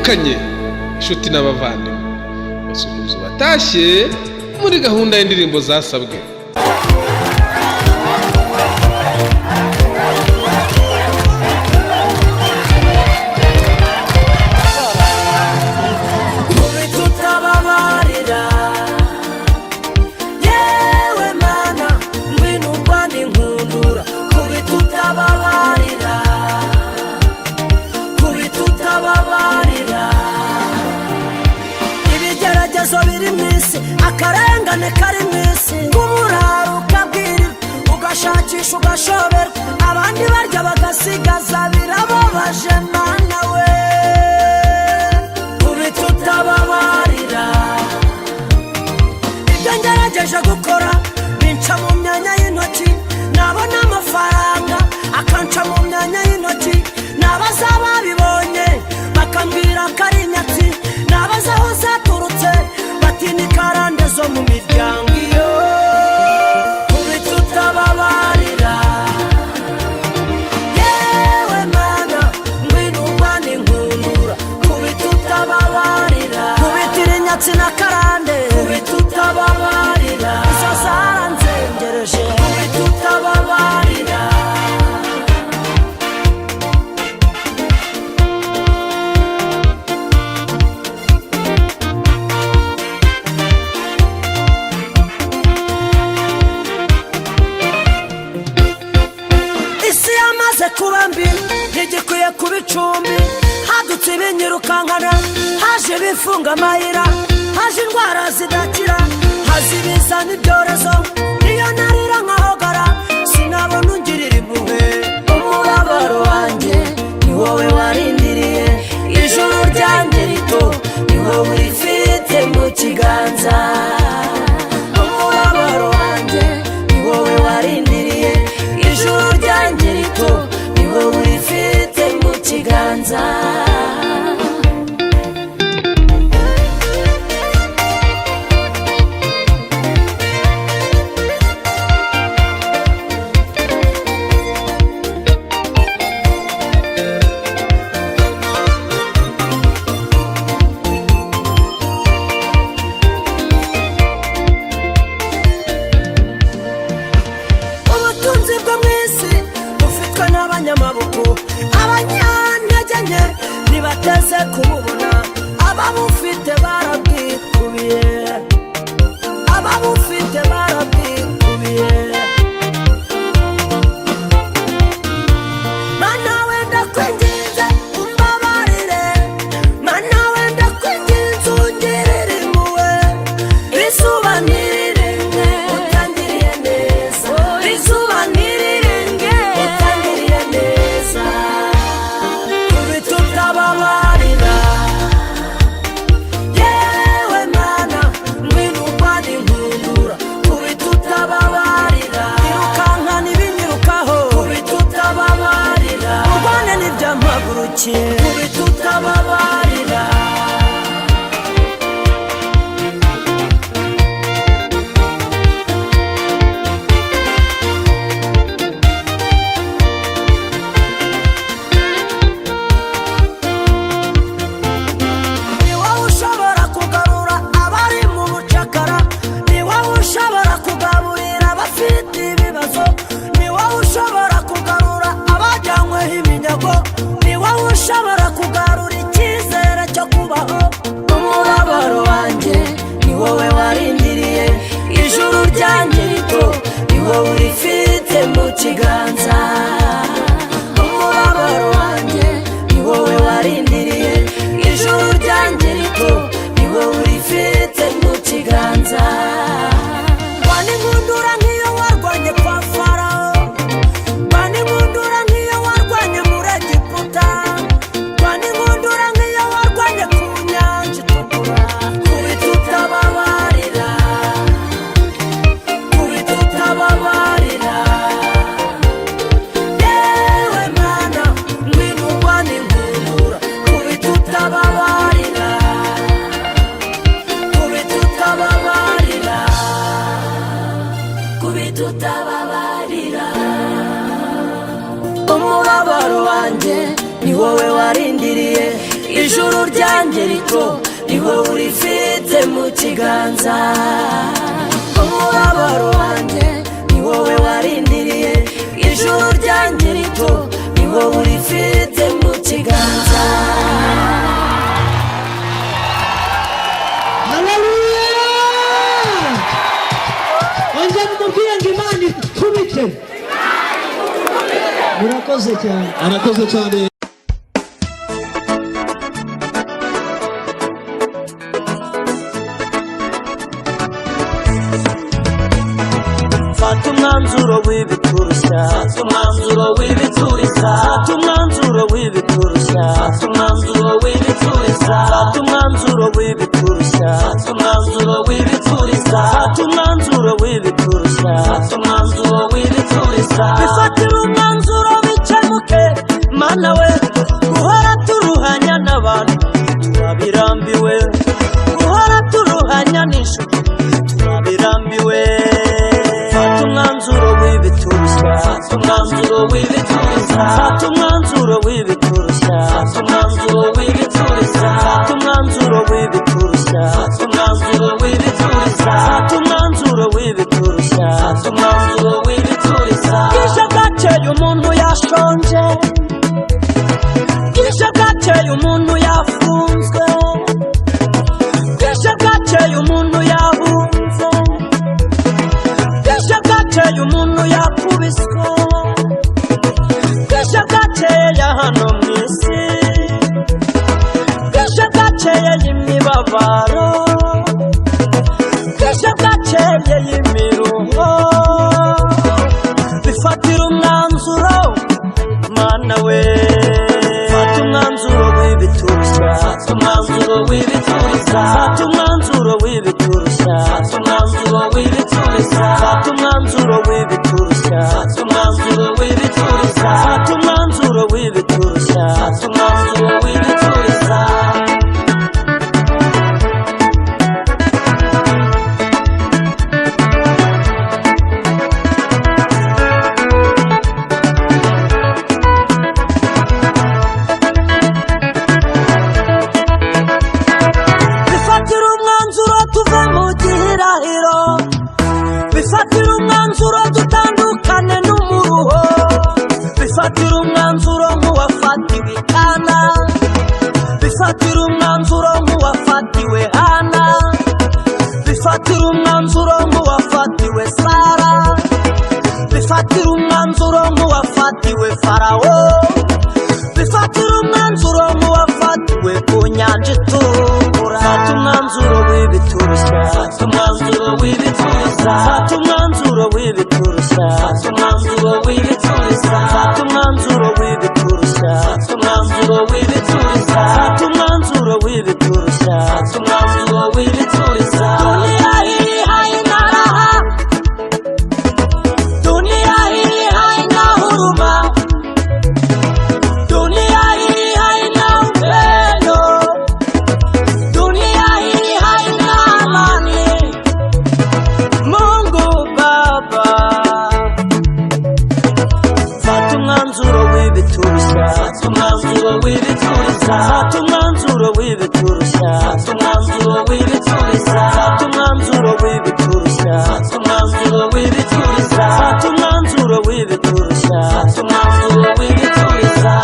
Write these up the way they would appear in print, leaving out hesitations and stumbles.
baramukanye inshuti n'abavandimwe basuhuza batashye muri gahunda y'indirimbo zasabwe. Akarengane kari mwisi ngumuraro kabwira ugashakisha ugashobera abandi barya bagasigaza birababaje mana we kubitutababarira ibyo ngerageje gukora binca mu myanya y'intoki nabona amafaranga akanca mu myanya y'intoki nabaza babibonye bakambwira kari nyatsi nabaza aho zaturutse batini karande zo mu miryango iyo kubitutababarira yewe mana ngwino umbane nkundura kubitutababarira kubitira inyatsi na karande kubitutababarira izo zaranzengereje kubitutababarira kubambi ntigikwiye kubicumbi hadutse ibinyirukankana haje bifunga amayira haje indwara zidakira haje ibizana ibyorezo iyo narira nkahogara sinabona ungirira impuhwe umubabaro wanjye ni wowe warindiriye ijuru ryanjye rito ni wowe urifite mu kiganza umubabaro wanjye ni wowe warindiriye ijuru ryanjye rito urifite mu kiganza ubutunzi bwo mwisi bufitwe n'abanyamaboko abanyantege ntibateze kumubona ababufite barabwikubiye ababufite barabwikubiye mana wenda kwinginze umbabarire mana wenda kwinginze ungirire impuhwe izuba ntirirenge utangiriye neza izuba ntirirenge utangiriye neza kubitutababarira yewe mana ngwino umbane nkundura kubitutababarira irukankana ibinyirukaho kubitutababarira urwane n'ibyampagurukiye kubitutababarira ushobora kugarura icyizere cyo kubaho umubabaro wanjye ni wowe warindiriye ijuru ryanjye rito ni wowe urifite mu kiganza umubabaro wanjye ni wowe warindiriye ijuru ryanjye rito ni wowe urifite mu kiganza wani nkundura nk'iyo warwanye kwa Farawo wani nkundura nk'iyo warwanye muri Egiputa wani nkundura nk'iyo warwanye ku nyanja itukura kubitutababarira yewe mana ngwino urwane nkundura kubitutababarira umubabaro wanjye ni wowe warindiriye ijuru ryanjye rito ni wowe urifite mu kiganza umubabaro wanjye ni wowe warindiriye ijuru ryanjye rito ni wowe urifite mu kiganza. Haleluya! Ongera umubwire ngo Imana ikubite. Murakoze cyane. Arakoze cyane. Fata umwanzuro w'ibiturushya, fata umwanzuro w'ibiturushya, fata umwanzuro w'ibiturushya, fata umwanzuro w'ibiturushya, fata umwanzuro w'ibiturushya, fata umwanzuro w'ibiturushya, fata umwanzuro w'ibiturushya, fata umwanzuro w'ibiturushya. Bifatira umwanzuro bikemuke, mana we, guhora turuhanya n'abantu turabirambiwe, guhora turuhanya n'inshuti turabirambiwe. Fata umwanzuro w'ibiturushya, fata umwanzuro w'ibiturushya, fata umwanzuro w'ibiturushya, fata umwanzuro w'ibiturushya, fata umwanzuro w'ibiturushya, fata umwanzuro w'ibiturushya, fata umwanzuro w'ibiturushya, fata umwanzuro w'ibiturushya. Bwije bwakeye umuntu yashonje, bwije bwakeye umuntu yafunzwe, bwije bwakeye umuntu yabunze, bwije bwakeye umuntu yakubiswe, bwije bwakeye hano mu isi, bwije bwakeye y'imibabaro, bwije bwakeye y'imiruho. Bifatira umwanzuro mana we, fata umwanzuro w'ibiturushya, fata umwanzuro w'ibiturushya, fata umwanzuro w'ibiturushya, fata umwanzuro w'ibiturushya, fata umwanzuro w'ibiturushya, fata umwanzuro w'ibiturushya, fata umwanzuro w'ibiturushya, fata umwanzuro w'ibiturushya. Bifatira umwanzuro tuve mu gihirahiro, bifatira umwanzuro dutandukane n'umuruho, bifatira umwanzuro nk'uwafatiwe Kana, bifatira umwanzuro nk'uwafatiwe Hana, bifatira umwanzuro nk'uwafatiwe Sara, bifatira umwanzuro nk'uwafatiwe Farawo, bifatira umwanzuro nk'uwafatiwe ku nyanja itukura. Fata umwanzuro w'ibiturushya, fata umwanzuro w'ibiturushya, fata umwanzuro w'ibiturushya, fata umwanzuro w'ibiturushya, fata umwanzuro w'ibiturushya, fata umwanzuro w'ibiturushya, fata umwanzuro w'ibiturushya, fata umwanzuro w'ibiturushya. Dunia hii haina raha, dunia hii haina huruma, dunia hii haina upendo, dunia hii haina amani. Mungu Baba, fata umwanzuro w'ibiturushya, fata umwanzuro w'ibiturushya, fata umwanzuro w'ibiturushya, fata umwanzuro w'ibiturushya, fata umwanzuro w'ibiturushya, fata umwanzuro w'ibiturushya, fata umwanzuro w'ibiturushya, fata umwanzuro w'ibiturushya.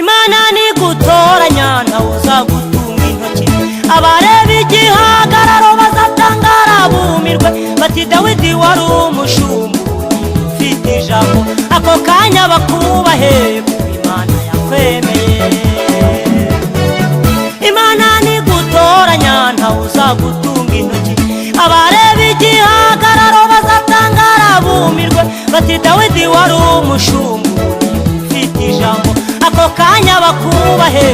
Imana ni gutoranya ntawe uzagutunga intoki, abareba igihagararo bazatangara bumirwe bati Dawidi wari umushumba ufite ijambo, ako kanya bakubahe kuko Imana yakwemeye. Imana ni gutoranya ntawe uzagutunga intoki, abareba igihagararo bazatangara bati Dawidi wari umushumba ufite ijambo ako kanya bakubahe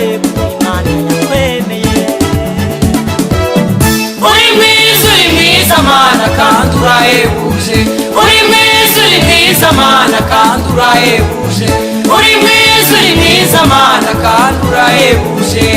Imana yakwemeye uri mwiza mana kandi urahebuje uri mwiza mana kandi urahebuje uri mwiza mana kandi urahebuje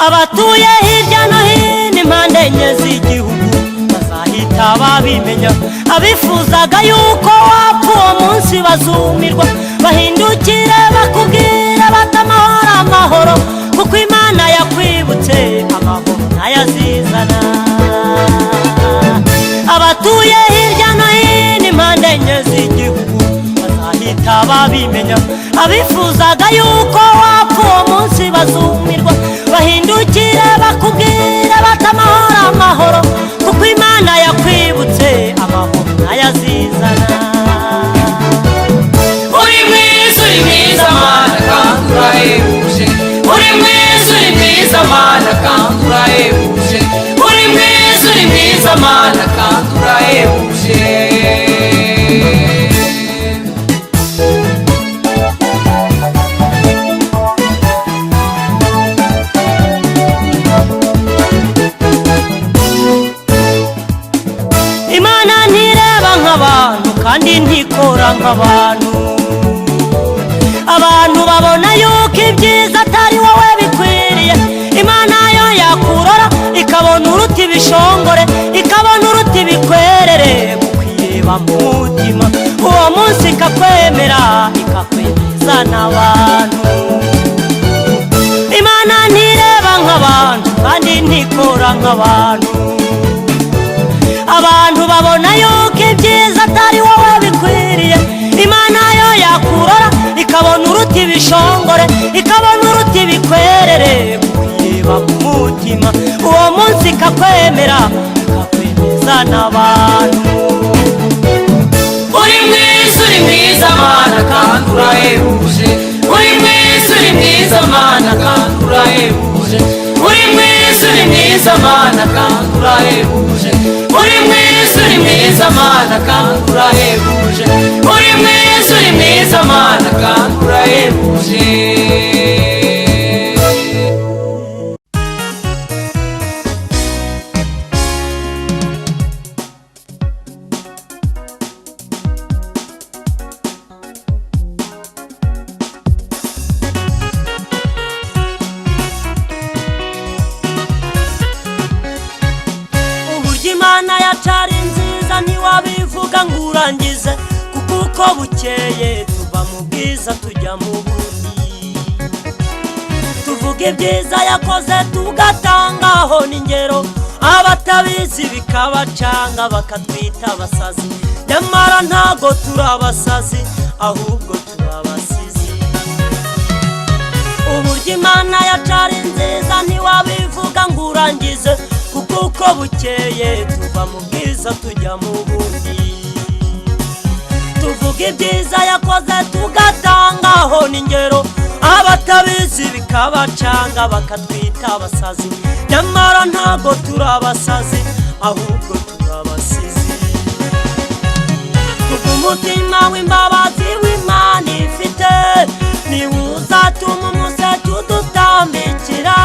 abatuye hirya no hino impande enye z'igihugu bazahita babimenya abifuzaga yuko wapfa uwo munsi bazumirwa bahindukire bakubwire bati amahoro amahoro kuko Imana yakwibutse amahoro ntayazizana abatuye hirya no hino impande enye z'igihugu bazahita babimenya abifuzaga yuko wapfa uwo munsi bazumirwa bahindukire bakubwire bati amahoro amahoro kuko Imana yakwibutse amahoro ntayazizana uri mwiza mana kandi urahebuje uri mwiza mana kandi urahebuje uri mwiza mana kandi urahebuje Imana ntireba nk'abantu kandi ntikora nk'abantu abantu babona yuko ibyiza atari wowe bikwiriye Imana yo yakurora ikabona uruti bishongore ikabona uruti bikwerere mukwireba mu mutima uwo munsi ikakwemera ikakwemeza n'abantu Imana ntireba nk'abantu kandi ntikora nk'abantu abantu babona yuko ibyiza atari wowe bikwiriye Imana yo yakurora ikabona uruti bishongore ikabona uruti bikwerere kwireba mu mutima uwo munsi ikakwemera ikakwemeza n'abantu uri mwiza mana kandi urahebuje uri mwiza mana kandi urahebuje uri mwiza mana kandi urahebuje uri mwiza mana kandi urahebuje uri mwiza mana kandi urahebuje Imana yacari nziza ntiwabivuga ngo urangize kuko uko bukeye tuva mu bwiza tujya mu bundi tuvuga ibyiza yakoze tugatangaho n'ingero abatabizi bikabacanga bakatwita abasazi nyamara ntago turabasazi ahubwo turabasizi uburyo Imana yacari nziza ntiwabivuga ngo urangize kuko uko bukeye tuva mu bwiza tujya mu bundi tuvuga ibyiza yakoze tugatangaho n'ingero abatabizi bikabacanga bakatwita abasazi nyamara ntago turabasazi ahubwo turabasizi kuko umutima w'imbabazi w'Imana ifite niwe uzatuma umuseke udutambikira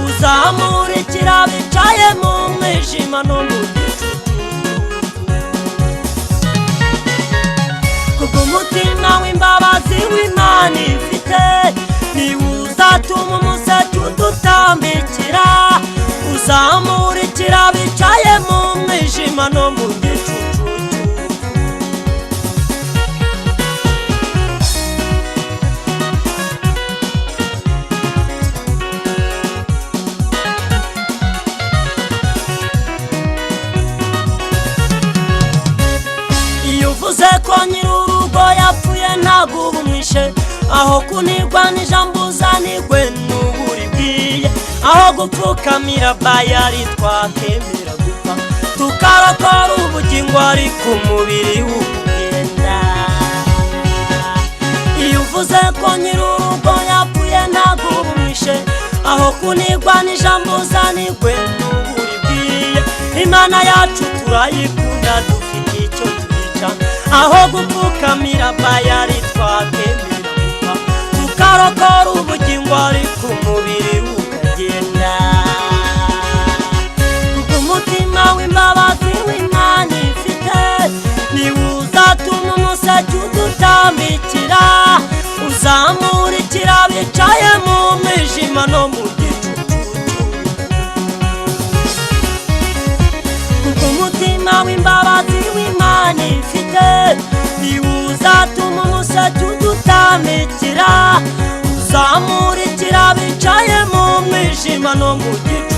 uzamurikira bicaye mu mwijima no mu gicucu kuko umutima w'imbabazi w'Imana ifite niwe uzatuma umuseke udutambikira uzamurikira bicaye mu mwijima no mu gicucu uvuze ko nyir'urugo yapfuye ntago ubumwishe aho kunirwa n'ijambo uzanirwe n'uburi bwiye aho gupfukamira bayari twakemera gupfa tukarokora ubugingo ariko umubiri w'ugenda bavuze ko nyir'urugo yapfuye ntabwo bumwishe, aho kunigwa n'ijambo zanigwe n'uburibwiye. Imana yacu turayikunda dufite icyo tuyica, aho gupfukamira bayari twakemera tukarokora ubugingo ariko umubiri ukagenda. Umutima w'imbabazi w'Imana ifite niwo uzatuma umuseke udutambikira, uzamurikira bicaye mu mwijima no mu gicucu. Umutima w'imbabazi w'Imana ifite niwo uzatuma umuseke udutambikira, uzamurikira bicaye mu mwijima no mu gicucu.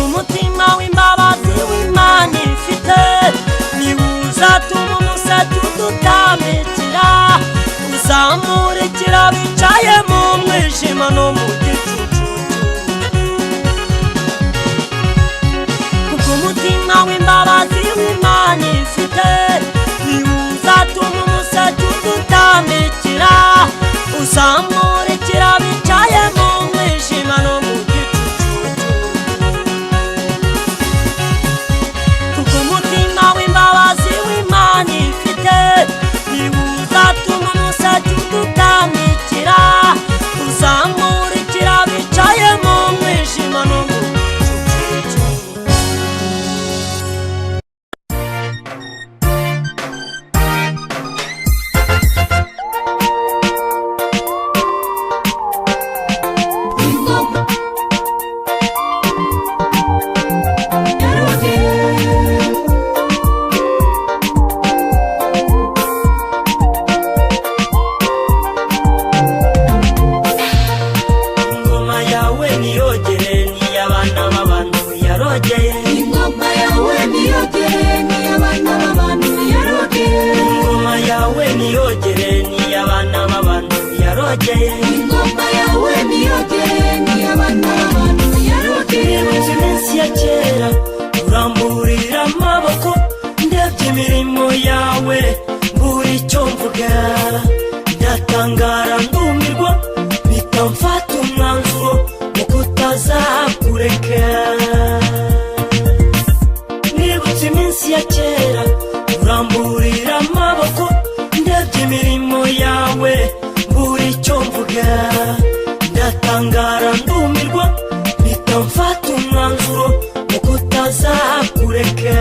Umutima w'imbabazi w'Imana ifite niwo uzatuma umuseke udutambikira, uzamurikira bicaye mu mwijima no mu gicucu. Umutima w'imbabazi w'Imana ifite niwo uzatuma umuseke udutambikira, uzamurikira bicaye mu mwijima no mu gicucu. Umutima w'imbabazi w'Imana ifite niwo uzatuma umuseke udutambikira, uzamurikira bicaye mu mwijima no mu gicucu. Ingoma yawe niyogere n'iy'abana b'abantu yarogeye. Ingoma yawe niyogere n'iy'abana b'abantu yarogeye. Ingoma yawe niyogere n'iy'abana b'abantu yarogeye. Ingoma yawe niyogere n'iy'abana b'abantu yarogeye. Nibutse iminsi ya kera uramburira amaboko, ndebye imirimo yawe mbura icyo mvuga, ndatangara ndumirwa mpita mfata umwanzuro wo kutazakureka. Nibutse iminsi ya kera uramburira amaboko, ndebye imirimo yawe mbura icyo mvuga, ndatangara ndumirwa mpita mfata umwanzuro wo kutazakureka.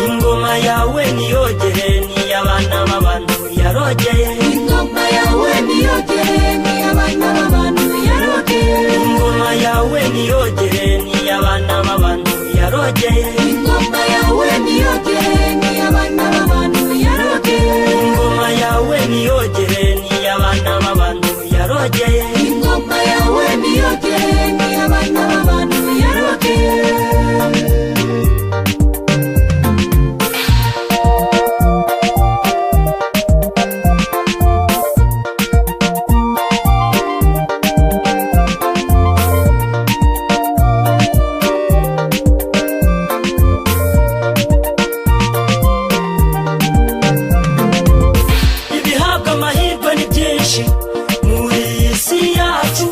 Ingoma yawe niyogere n'iy'abana b'abantu yarogeye. Ingoma yawe niyogere n'iy'abana b'abantu yarogeye. Ingoma yawe niyogere n'iy'abana b'abantu yarogeye. Ingoma yawe niyogere n'iy'abana b'abantu yarogeye. Ingoma yawe niyogere n'iy'abana b'abantu yarogeye. Ingoma yawe niyogere n'iy'abana b'abantu yarogeye. Ibihabwa amahirwe ni byinshi muri iyi si yacu,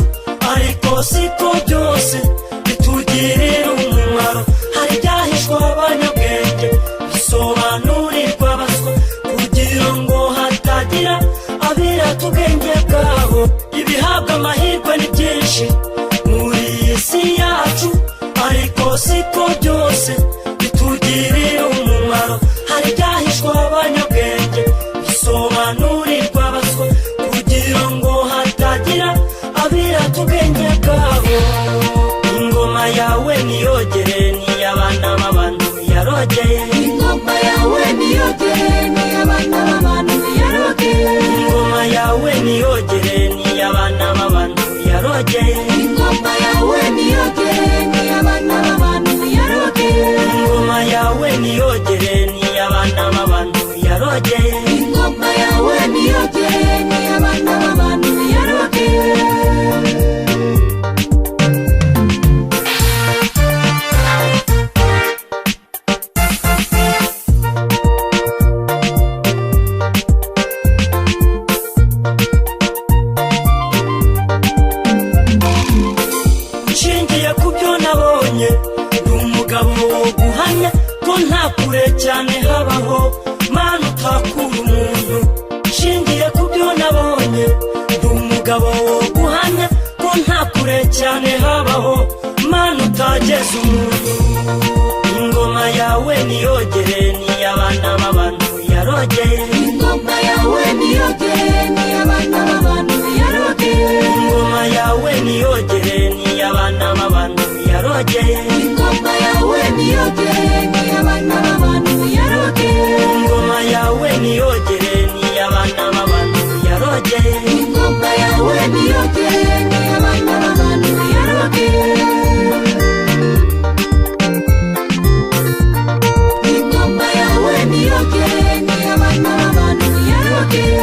ariko siko byose bitugirira umumaro. Hari ibyahishwa abanyabwenge bisobanurirwa abaswa, kugira ngo hatagira abirata ubwenge bwabo. Ibihabwa amahirwe ni byinshi muri iyi si yacu, ariko siko byose bitugirira umumaro. Hari ibyahishwa abanyabwenge bisobanurirwa abaswa, kugira ngo hatagira abirata ubwenge bwabo. Ingoma yawe niyogere n'iy'abana b'abantu yarogeye. Ingoma yawe niyogere n'iy'abana b'abantu yarogeye. Ingoma yawe niyogere n'iy'abana b'abantu yarogeye. Ingoma yawe niyogere n'iy'abana b'abantu yarogeye. Ingoma yawe niyogere n'iy'abana b'abantu yarogeye. yarogeye ingoma yawe niyogeye n'iy'abana b'abantu yarogeye nshingiye ku byo nabonye ndi umugabo wo guhamya ko nta kure cyane habaho mana utakura umuntu nshingiye ku byo nabonye ndi umugabo wo guhamya ko nta kure cyane habaho mana utageza umuntu ingoma yawe niyogere n'iy'abana b'abantu yarogeye ingoma yawe niyogeye n'iy'abana b'abantu yarogeye ingoma yawe niyogere n'iy'abana b'abantu yarogeye ingoma yawe niyogeye n'iy'abana b'abantu yarogeye ingoma yawe niyogere n'iy'abana b'abantu yarogeye ingoma yawe niyogeye n'iy'abana b'abantu yarogeye ingoma yawe niyogeye n'iy'abana b'abantu yarogeye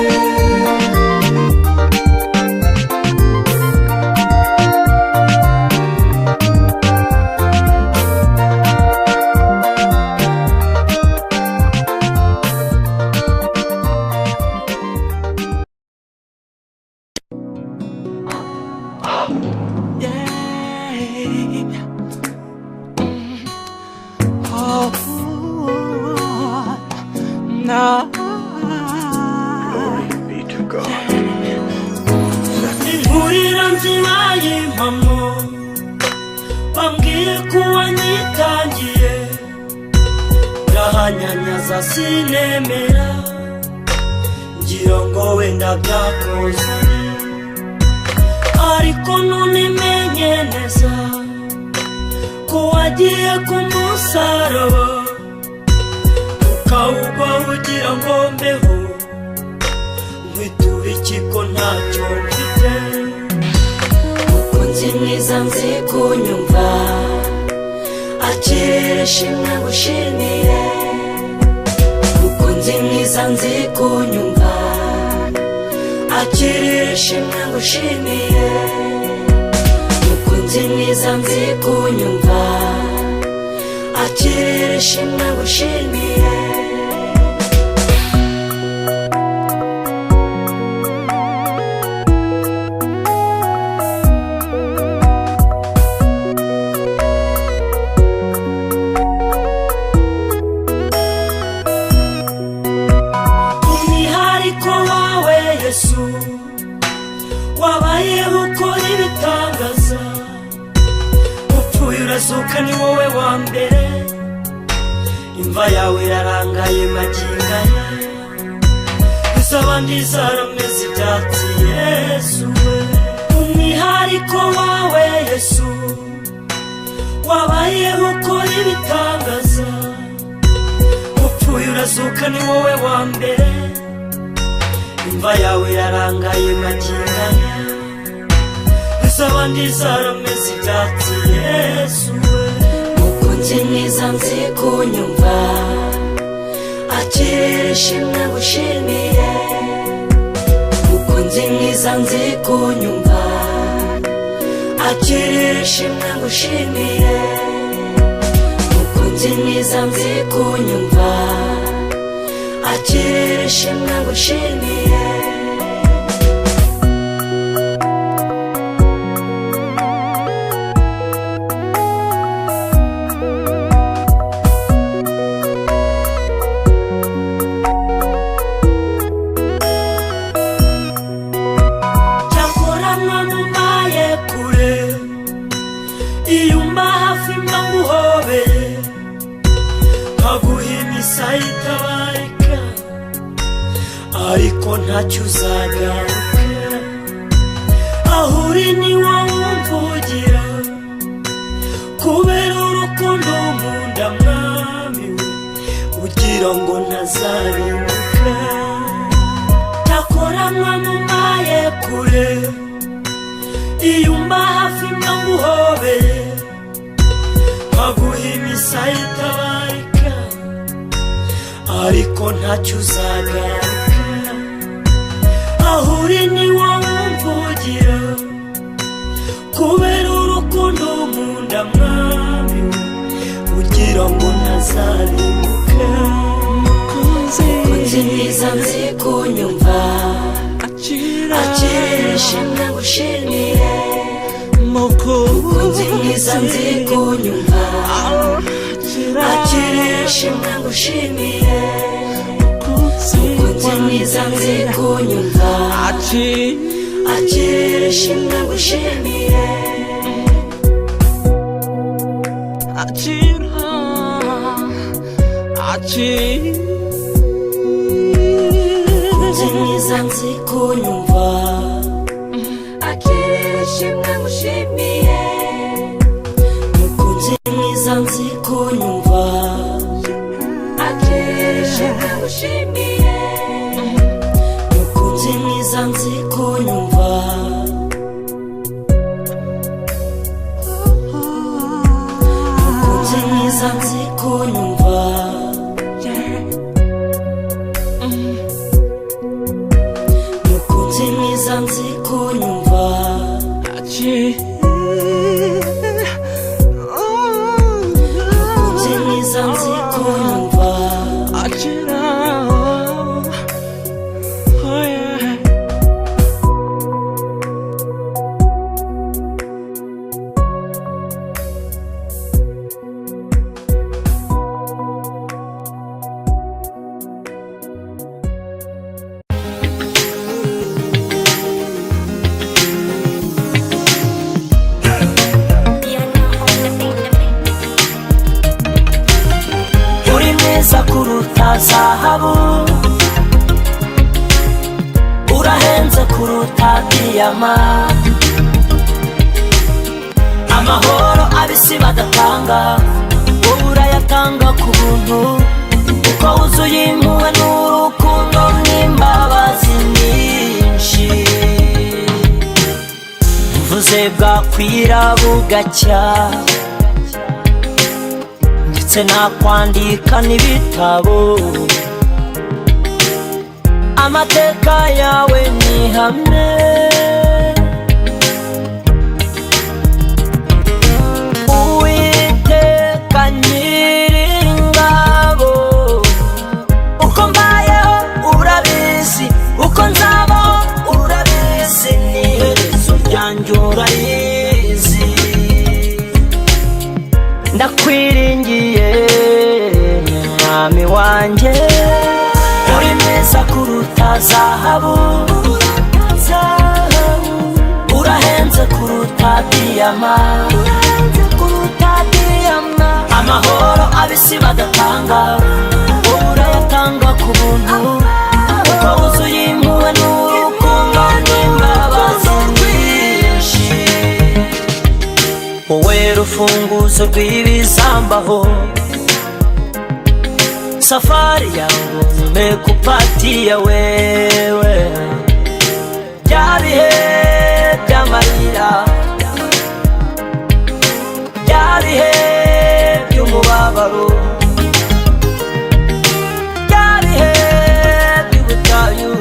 inkurira nzima y'impamo bambwiye ko wanyitangiye ndahanyanyaza sinemera ngira ngo wenda byakoze ariko none menye neza ko wagiye ku musaraba ukawugwa ugira ngo mbeho nkwitura iki ko ntacyo mfite umukunzi mwiza nzi kunyumva akirere shimwe ngushimire umukunzi mwiza nzi kunyumva akirere shimwe ngushimire umukunzi mwiza nzi kunyumva akirere shimwe ngushimire umwihariko wawe Yesu wabayeho ukora ibitangaza upfuye urazuka ni wowe wa mbere imva yawe irarangaye magingaya iz'abandi zarameze ibyatsi Yesu we umwihariko wawe Yesu wabayeho ukora ibitangaza upfuye urazuka ni wowe wa mbere imva yawe irarangaye magingaya iz'abandi zarameze ibyatsi Yesu we umukunzi mwiza nzi kunyumva akirere shimwe ngushimire umukunzi mwiza nzi kunyumva akirere shimwe ngushimire umukunzi mwiza nzi kunyumva akirere shimwe ngushimire cyakora mwamumaye kure iyumba hafi mbamuhobeye nkaguha imisaya itabarika ariko ntacyo uzagaruka aho uri ni wowe umvugira kubera urukundo nkunda mwami we ugira ngo ntazarimbuka cyakora mwamumaye kure iyumba hafi mbamuhobeye nkaguha imisaya itabarika ariko ntacyo uzagaruka aho uri ni wowe mvugira kubera urukundo nkunda mwami ugira ngo ntazarimbuka mukunzi mwiza nzi kunyumva akira ishimwe ngushimiye mukunzi mwiza nzi kunyumva akira ishimwe ngushimiye mukunzi mwiza nzi kunyumva akira ishimwe ngushimiye mukunzi mwiza nzi kunyumva akira ishimwe ngushimiye mukunzi mwiza nzi kunyumva akira ishimwe ngushimiye mukunzi mwiza nzi kunyumva mukunzi mwiza nzi kunyumva mukunzi mwiza nzi kunyumva mukunzi mwiza nzi kunyumva uri mwiza kuruta zahabu urahenze kuruta diyama amahoro abisi badatanga wowe urayatanga ku buntu uko wuzuye impuhwe n'urukundo n'imbabazi nyinshi uvuze bwakwira bugacya ndetse nakwandika n'ibitabo amateka yawe ni hamwe Uwiteka Nyiringabo uko mbayeho urabizi uko nzabaho urabizi n'iherezo ryanjye urayizi ndakwiringiye mwami wanjye uri mwiza kuruta zahabu urahenze kuruta diyama amahoro abisi badatanga urayatanga ku buntu uko wuzuye impuhwe n'urukundo n'imbabazi nyinshi wowe rufunguzo rw'ibizambaho safari yangu nimekupatia wewe bya bihe by'amarira bya bihe by'umubabaro bya bihe by'ubutayu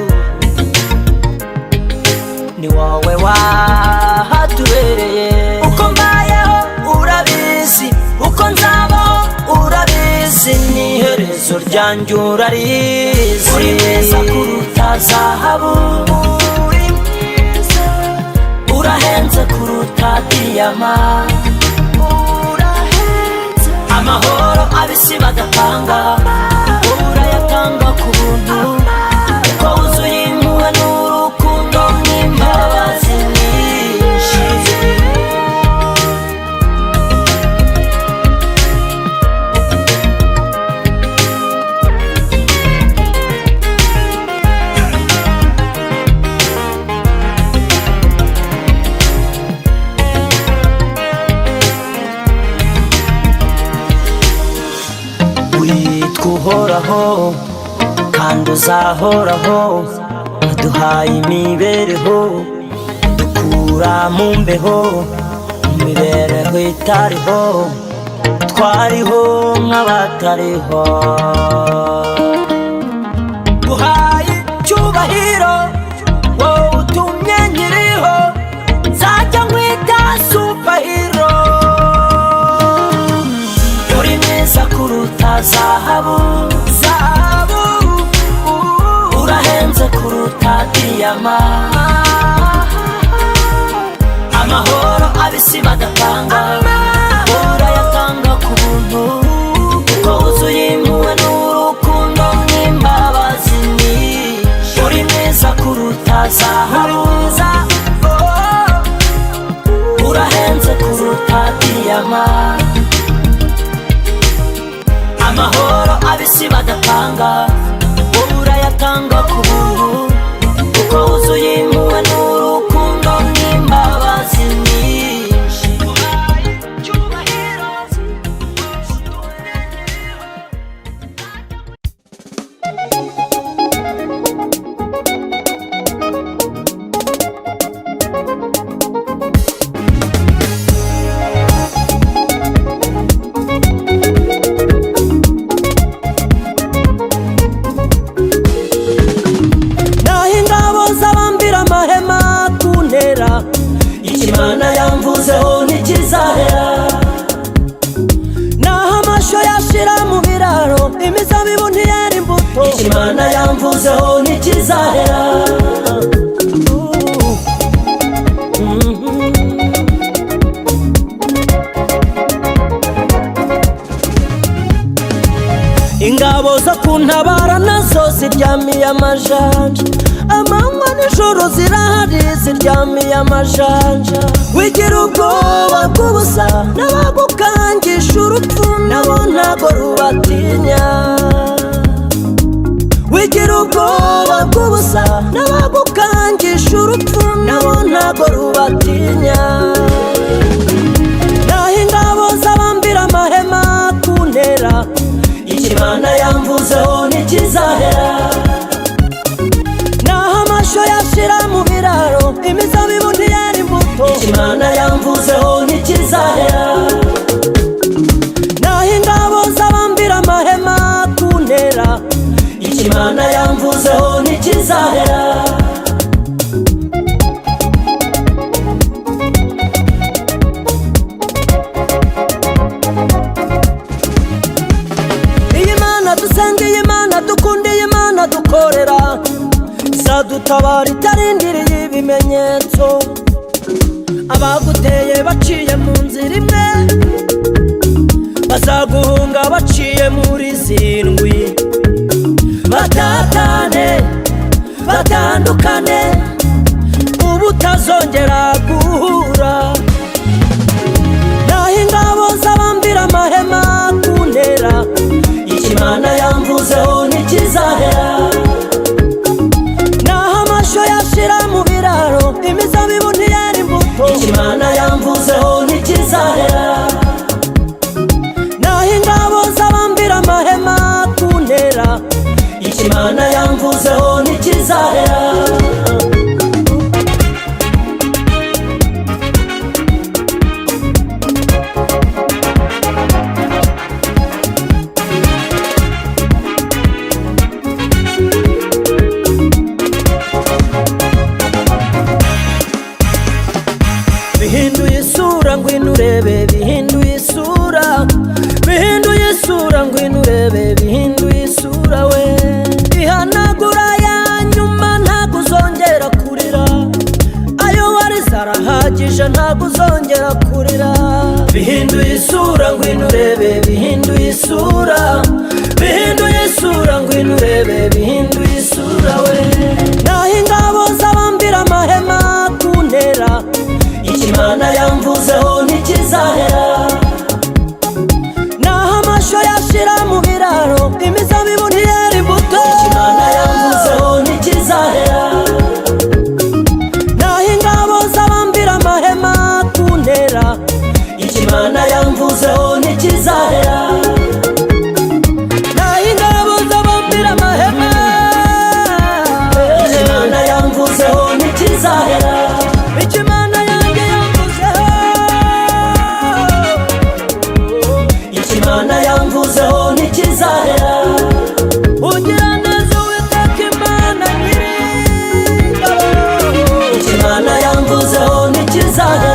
ni wowe wahatubereye uko mbayeho urabizi uko nzabaho urabizi n'iherezo ryanjye urarizi uri mwiza kuruta zahabu urahenze kuruta diyama amahoro abisi badatanga urayatanga ku buntu uko wuzuye impuhwe n'urukundo n'imbabazi nyinshi uhoraho kandi uzahoraho waduhaye imibereho dukura mu mbeho imibereho itariho twariho nk'abatariho zahabu, zahabu, urahenze kuruta diyama. Amahoro abisi badatanga, urayatanga ku buntu, kuko wuzuye impuhwe n'urukundo n'imbabazi nyinshi. Uri mwiza kuruta zahabu, urahenze kuruta diyama. Amahoro abisi badatanga, urayatanga ku buntu, kuko wuzuye impuhwe n'urukundo n'imbabazi nyinshi. Imana yamvuzeho ntikizahera, naho amasho yashira mu biraro, imizabibu ntiyera imbuto. Imana yamvuzeho ntikizahera. Ingabo zo kuntabara nazo ziryamiye amajanja, amanywa nijoro zirahari ziryamiye amajanja. Wigira ubwoba bw'ubusa n'abagukangisha urupfu, nabo ntago rubatinya. Wigira ubwoba bw'ubusa n'abagukangisha urupfu, nabo ntago rubatinya. Naho ingabo z'abambira amahema kuntera, Imana yamvuzeho ntikizahera. Naho amasho yashira mu biraro, imizabibu ntiyera imbuto. Imana yamvuzeho ntikizahera. Naho ingabo z'abambira amahema kuntera, Imana yamvuzeho ntikizahera. Dusengiye Imana, dukundiye Imana, dukorera, zadutabara itarindiriye ibimenyetso. Abaguteye baciye mu nzira imwe, bazaguhunga baciye muri zindwi. Batatane batandukane, ubutazongera guhura. Naho ingabo z'abambira amahema kuntera, Imana yamvuzeho ntikizahera. Naho amasho yashira mu biraro, imizabibu ntiyera imbuto. Imana yamvuzeho ntikizahera. Naho ingabo z'abambira amahema kuntera, Imana yamvuzeho ntikizahera. Bihinduye isura ngwino urebe, bihinduye isura, bihinduye isura ngwino urebe, bihinduye isura we. Ihanagura ya nyuma ntago uzongera kurira, ayo warize arahagije ntago uzongera kurira. Bihinduye isura ngwino urebe, bihinduye isura, bihinduye isura ngwino urebe, bihinduye isura we. Naho ingabo z'abambira amahema kuntera, Imana yamvuzeho ntikizahera. Naho amasho yashira mu biraro, imizabibu ntiyera imbuto. Imana yamvuzeho ntikizahera. Naho ingabo z'abambira amahema kuntera, Imana yamvuzeho ntikizahera. Naho ingabo z'abambira amahema, Imana yamvuzeho ntikizahera. Imana yanjye yamvuzeho, Imana yamvuzeho ntikizahera. Ugira neza Uwiteka Imana nyir'ingabo, Imana yamvuzeho ntikizahera.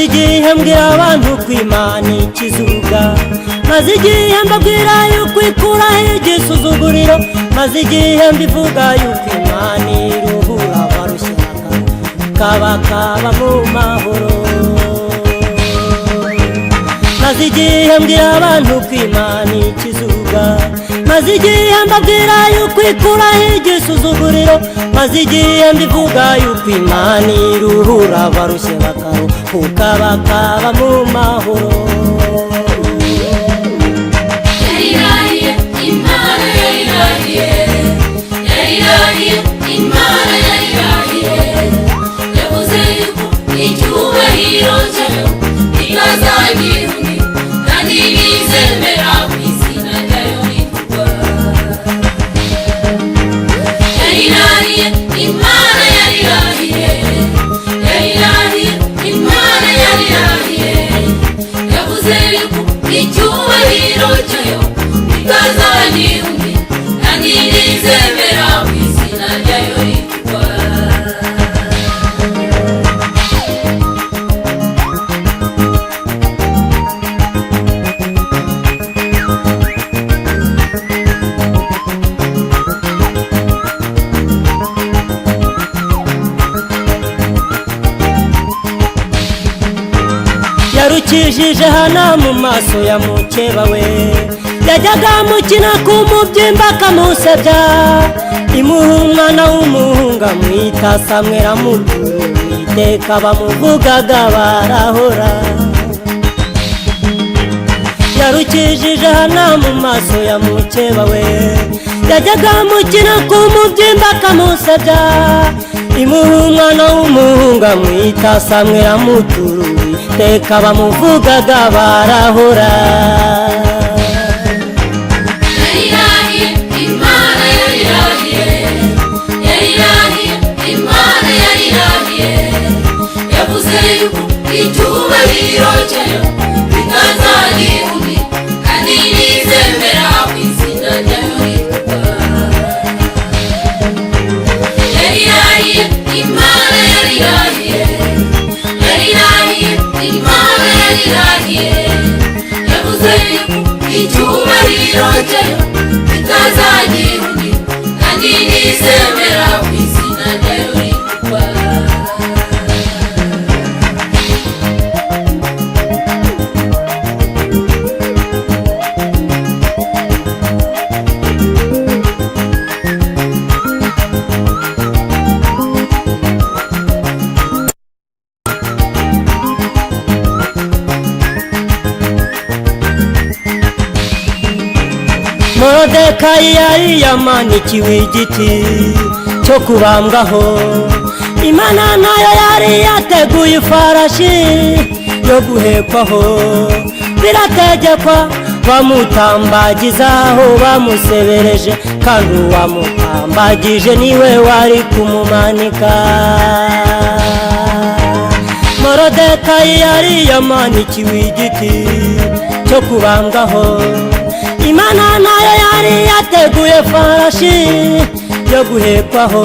maze igihe mbwira abantu ko Imana ikizuga, maze igihe mbabwira yuko ikuraho igisuzuguriro, maze igihe mbivuga yuko Imana iruhura abarushye bakaba mu mahoro, maze igihe mbwira abantu ko Imana ikizuga, maze igihe mbabwira yuko ikuraho igisuzuguriro, maze igihe mbivuga yuko Imana iruhura abarushye bakaruhuka bakaba mu mahoro. yarirahiye Imana yarirahiye, yarirahiye Imana yarirahiye, yavuze yuko icyubahiro cyayo itazagira undi, kandi nizemera ku izina ryayo rivugwa. yarirahiye Imana yarirahiye, yarirahiye Imana yarirahiye, yavuze yuko icyubahiro cyayo itazagira undi, kandi nizemera ku izina ryayo rivugwa. yarukijije Hana mu maso ya mukeba we, yajyaga mukina ku mubyimba akamusebya, imuha umwana w'umuhungu amwita Samweli amukuru, Uwiteka bamuvugaga barahora. yarukijije Hana mu maso ya mukeba we, yajyaga mukina ku mubyimba akamusebya, imuha umwana w'umuhungu amwita Samweli amukuru, Uwiteka bamuvugaga barahora. yarirahiye Imana yarirahiye, yarirahiye Imana yarirahiye, yavuze yuko icyubahiro cyayo itazagira undi, kandi nizemera ku izina ryayo rivugwa. yarirahiye Imana yarirahiye, yarirahiye Imana yarirahiye, yavuze yuko icyubahiro cyayo itazagira undi, kandi nizemera ku izina ryayo rivugwa. Moridekayi yari yamanikiwe igiti cyo kubambwaho, Imana nayo yari yateguye ifarashi yo guhekwaho, birategekwa bamutambagizaho bamusebereje, kandi uwamutambagije niwe wari kumumanika. Moridekayi yari yamanikiwe igiti cyo kubambwaho, Imana nayo yari yateguye farashi yo guhekwaho,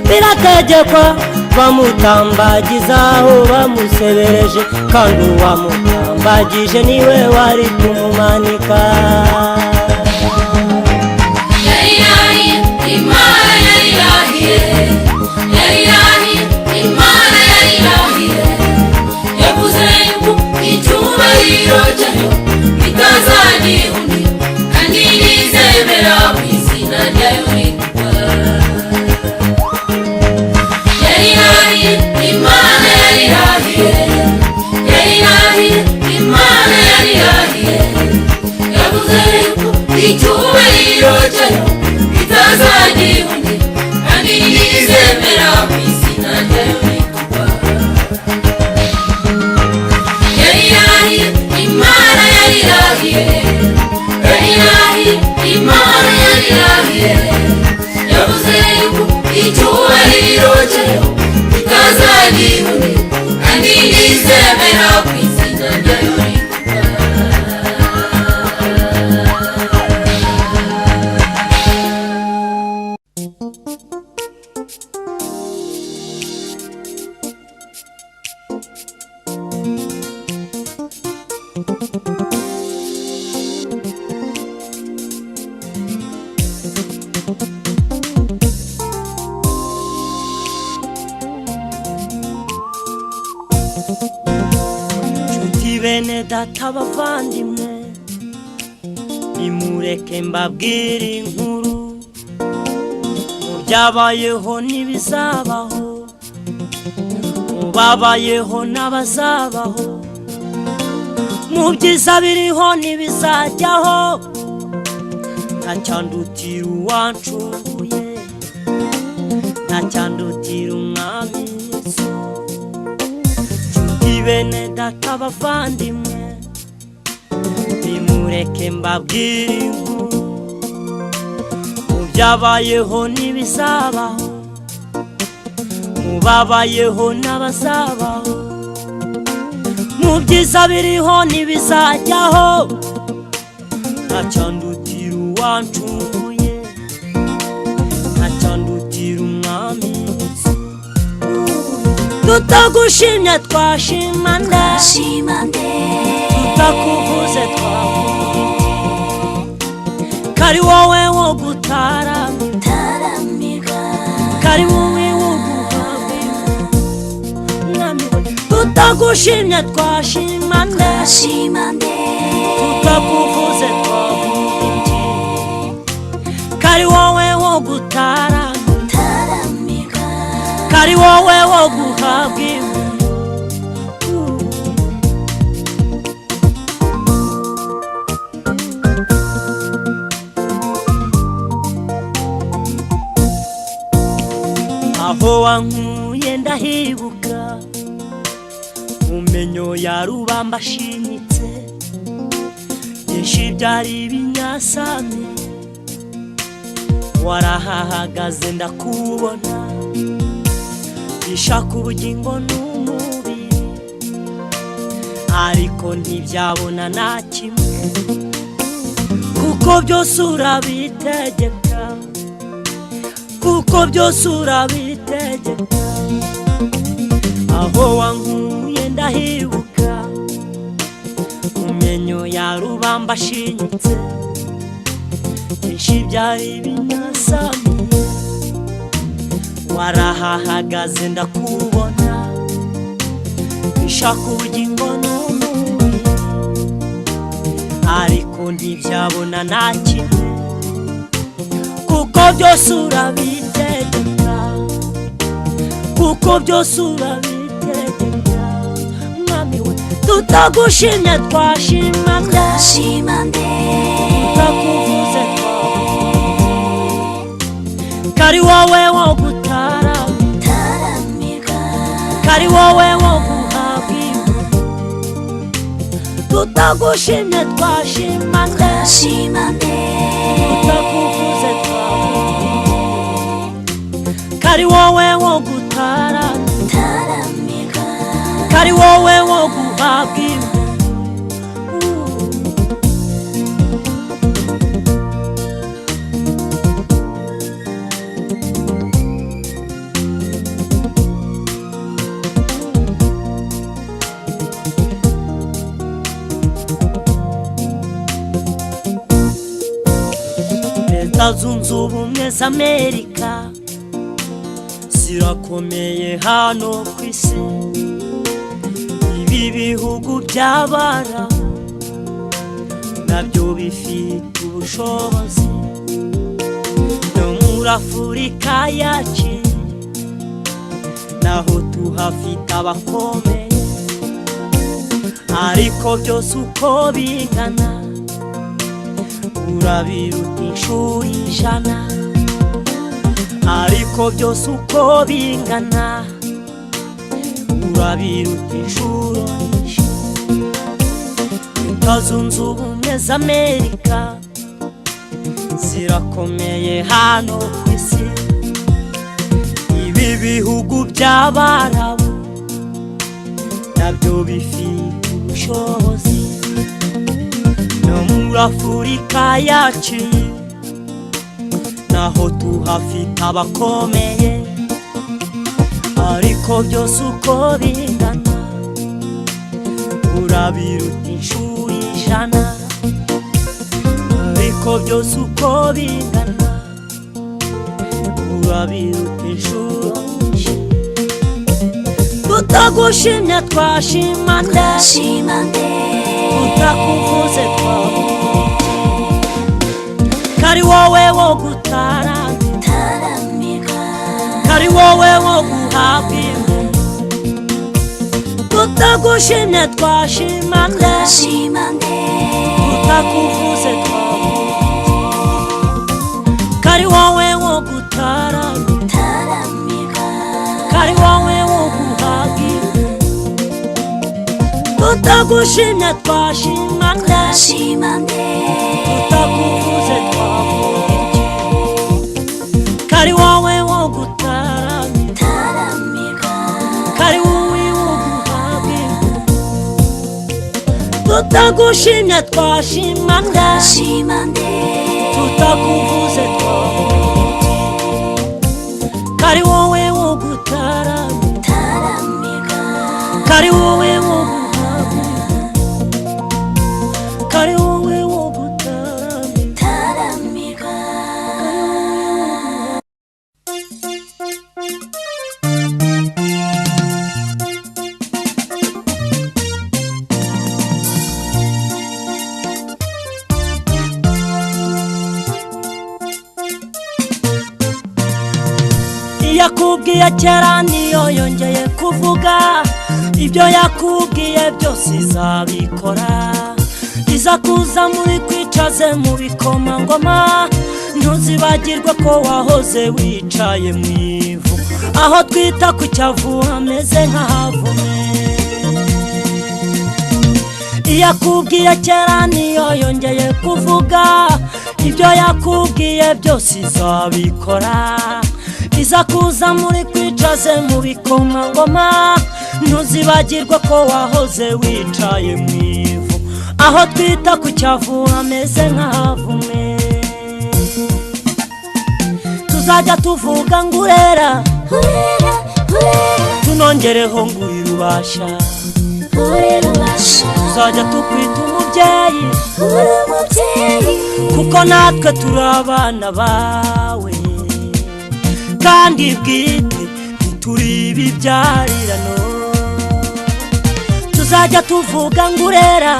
birategekwa bamutambagizaho bamusebereje, kandi uwamutambagije niwe wari kumumanika. yarirahiye Imana yarirahiye, yarirahiye Imana yarirahiye, yavuze yuko icyubahiro cyayo itazagira undi, kandi nizemera ku izina ryayo rivugwa. yarirahiye Imana yarirahiye, yarirahiye Imana yarirahiye, yavuze yuko icyubahiro cyayo itazagira undi, kandi nizemera ku izina ryayo rivugwa. yarirahiye Imana yarirahiye, yarirahiye Imana yarirahiye, yavuze yuko icyubahiro cyayo itazagira undi, kandi nizemera ku izina ryayo rivugwa. nshuti bene data bavandimwe nimureke mbabwire inkuru mu byabayeho n'ibizabaho mu babayeho n'abazabaho mu byiza biriho n'ibizajyaho ntacyandutira uwancunguye ntacyandutira umwami Yesu nshuti bene data bavandimwe nimureke mbabwire inkuru mu byabayeho n'ibizabaho mu babayeho n'abazabaho mu byiza biriho n'ibizajyaho ntacyandutira uwancunguye ntacyandutira umwami Yesu tutagushimye twashima nde tutakuvuze twavuga kari wowe wo gutaramirwa kari wowe wo guhabwa tutagushimye twashima nde tutakuvuze twavuga kari wowe wo gutaramirwa kari wowe wo guhabwa aho wankuye ndahibuka mu menyo ya rubamba ashinyitse byinshi byari ibinyasame warahahagaze ndakubona bishaka ubugingo n'umubiri ariko ntibyabona na kimwe kuko byose urabitegeka kuko byose urabitegeka aho wankuye ndahibuka mu menyo ya rubamba ashinyitse byinshi byari ibinyasamiye warahahagaze ndakubona bishaka ubugingo n'umubiri ariko ntibyabona na kimwe kuko byose urabitegeka kuko byose urabitegeka mwami we tutagushimye twashima nde tutakuvuze kari wowe wo gutaramirwa kari wowe wo guhabwa tutagushimye twashima nde tutakuvuze kari wowe wo gutaramirwa kari wowe wo guhabwa Leta zunze ubumwe z'Amerika zirakomeye hano ku isi ibi bihugu by'Abarabu nabyo bifite ubushobozi no muri Afurika yacu naho tuhafite abakomeye ariko byose uko bingana urabiruta inshuro ijana ariko byose uko bingana urabiruta inshuro nyinshi Leta zunze ubumwe z'Amerika zirakomeye hano ku isi ibi bihugu by'Abarabu nabyo bifite ubushobozi no muri Afurika yacu naho tuhafite abakomeye ariko byose uko bingana urabiruta inshuro ijana ariko byose uko bingana urabiruta inshuro tutagushimye twashima nde tutakuvuze twavuga kari wowe wo gutaramika kari wowe wo guhabwa tutagushimye twashima nde tutakuvuze twavuga kari wowe wo gutaramika kari wowe wo guhabwa tutagushimye twashima nde tutakuvuze twavuga kari wowe wo gutaramika kari wowe wo guhabwa tutagushimye twashima nde tutakuvuze twavuga kari wowe wo gutaramika kari wowe wo guhabwa kari wowe wo gutaramika yakubwiye kera niyo yongeye kuvuga ibyo yakubwiye byose izabikora iza kuza muri kwicaze mu bikomangoma ntuzibagirwe ko wahoze wicaye mu ivu aho twita ku cyavu hameze nk'ahavume yakubwiye kera niyo yongeye kuvuga ibyo yakubwiye byose izabikora iza kuza muri kwicaze mu bikomangoma ntuzibagirwe ko wahoze wicaye mu ivu aho twita ku cyavu hameze nk'ahavume tuzajya tuvuga ngo urera tunongereho ngo uri rubasha tuzajya tukwita umubyeyi kuko natwe turi abana bawe kandi bwite ntituri ibibyarirano tuzajya tuvuga ngo urera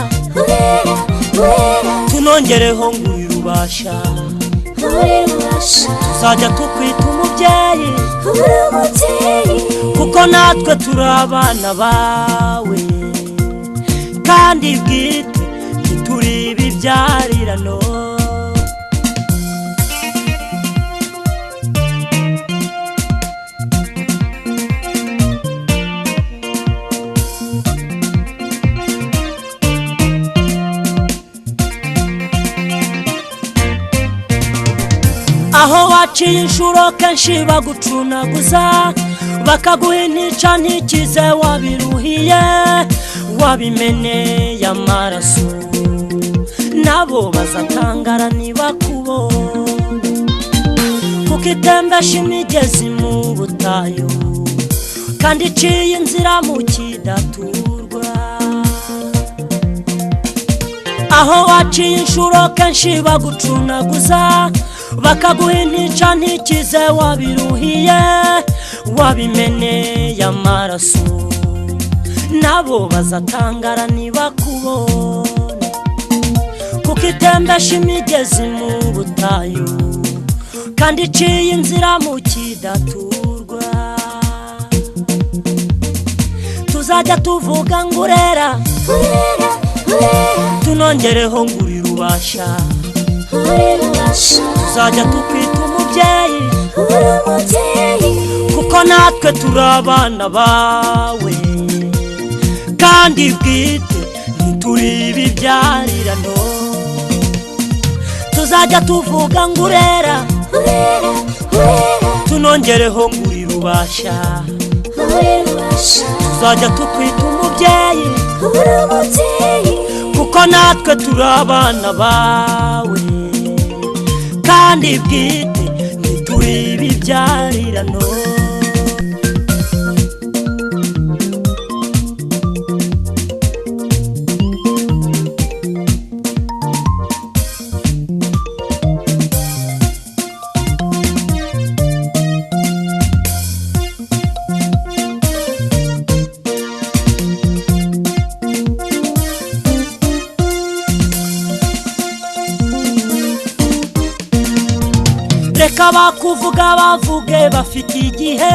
tunongereho ngo uri rubasha tuzajya tukwita umubyeyi kuko natwe turi abana bawe kandi bwite ntituri ibibyarirano aho waciye inshuro kenshi bagucunaguza bakaguha intica ntikize wabiruhiye wabimeneye amaraso nabo bazatangara ntibakubone kuko itembesha imigezi mu butayu kandi iciye inzira mu kidaturwa aho waciye inshuro kenshi bagucunaguza bakaguha intica ntikize wabiruhiye wabimeneye amaraso nabo bazatangara ntibakubone kuko itembesha imigezi mu butayu kandi iciye inzira mu kidaturwa tuzajya tuvuga ngo urera tunongereho ngo uri rubasha tuzajya tukwita umubyeyi kuko natwe turi abana bawe kandi bwite ntituri ibibyarirano tuzajya tuvuga ngo urera tunongereho ngo uri rubasha tuzajya tukwita umubyeyi kuko natwe turi abana bawe kandi bwite ntituri ibibyarirano reka bakuvuga bavuge bafite igihe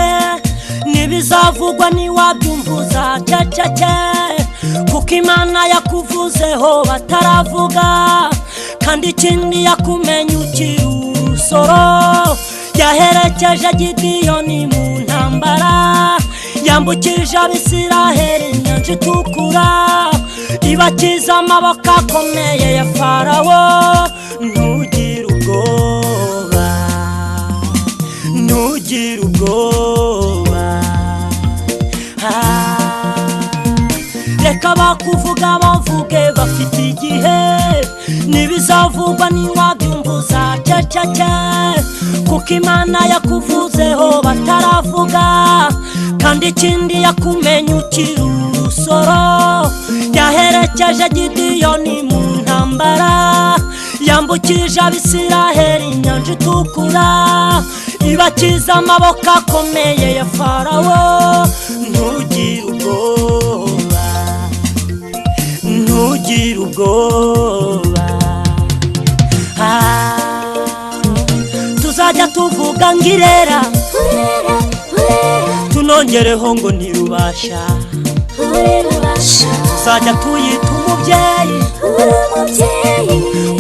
nibizavugwa niwabyumvuza ceceke kuko Imana yakuvuzeho bataravuga kandi ikindi yakumenye ukiri urusoro yaherekeje Gideyoni mu ntambara yambukije Abisiraheli inyanja itukura ibakiza amaboko akomeye ya Farawo ntugire ubwoba ntugire ubwoba reka bakuvuga bavuge bafite igihe nibizavugwa niwabyumvuza ceceke kuko Imana yakuvuzeho bataravuga kandi ikindi yakumenye ukiri urusoro yaherekeje Gideyoni mu ntambara yambukije Abisiraheli inyanja itukura ibakiza amaboko akomeye ya Farawo ntugire ubwoba ntugire ubwoba tuzajya tuvuga ngirera tunongereho ngo ntirubasha tuzajya tuyita umubyeyi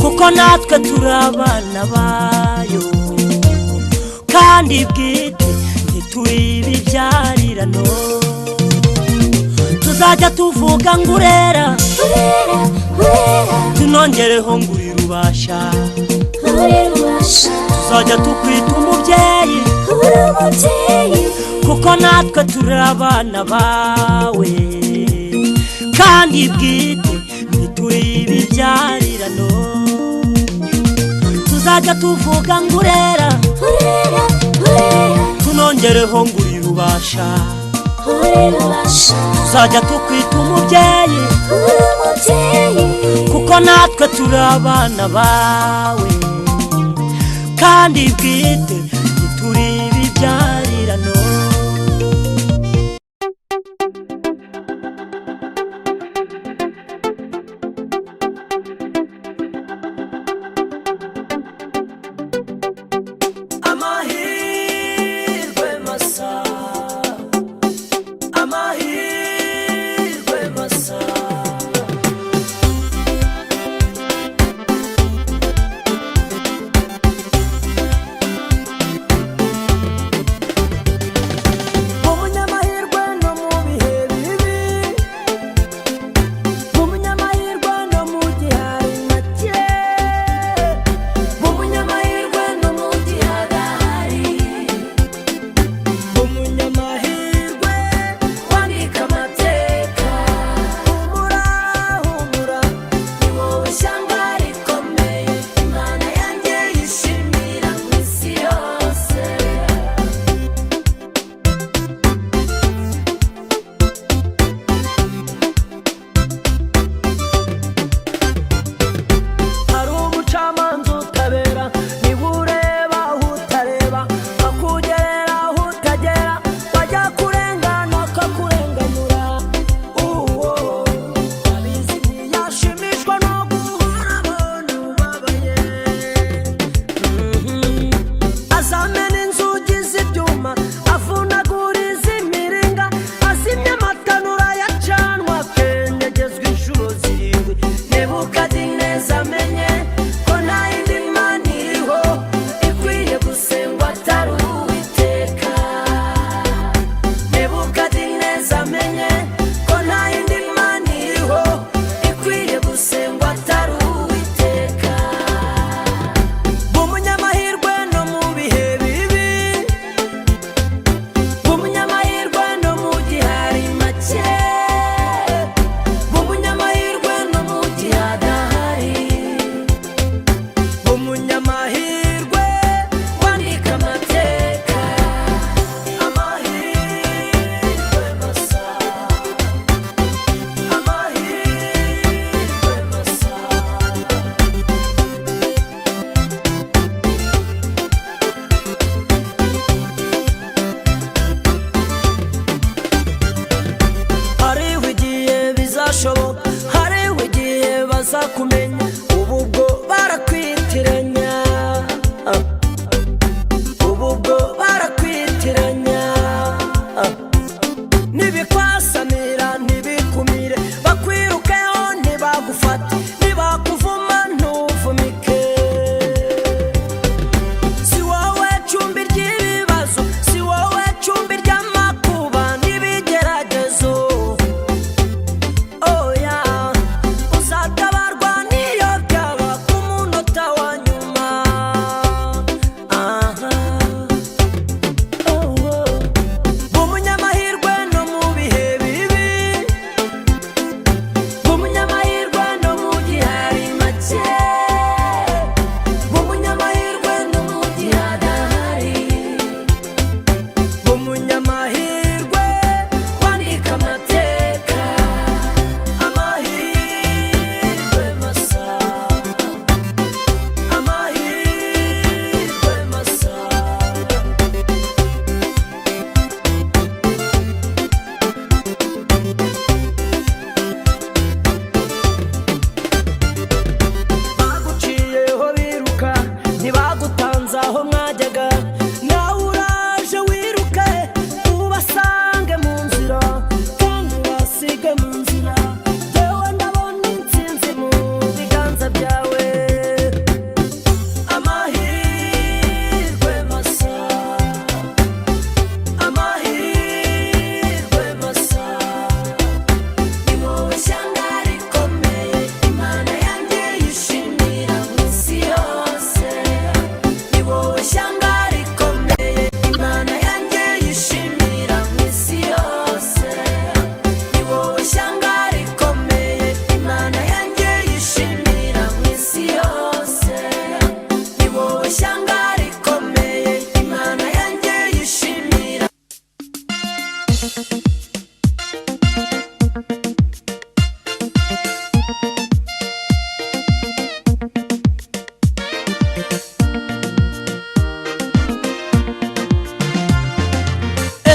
kuko natwe turi abana bayo kandi bwite ntituri ibibyarirano tuzajya tuvuga ngo urera tunongereho ngo uri rubasha tuzajya tukwita umubyeyi kuko natwe turi abana bawe kandi bwite ntituri ibibyarirano tuzajya tuvuga ngo urera tunongereho ngo uri rubasha tuzajya tukwita umubyeyi kuko natwe turi abana bawe kandi bwite ntituri ibibyarirano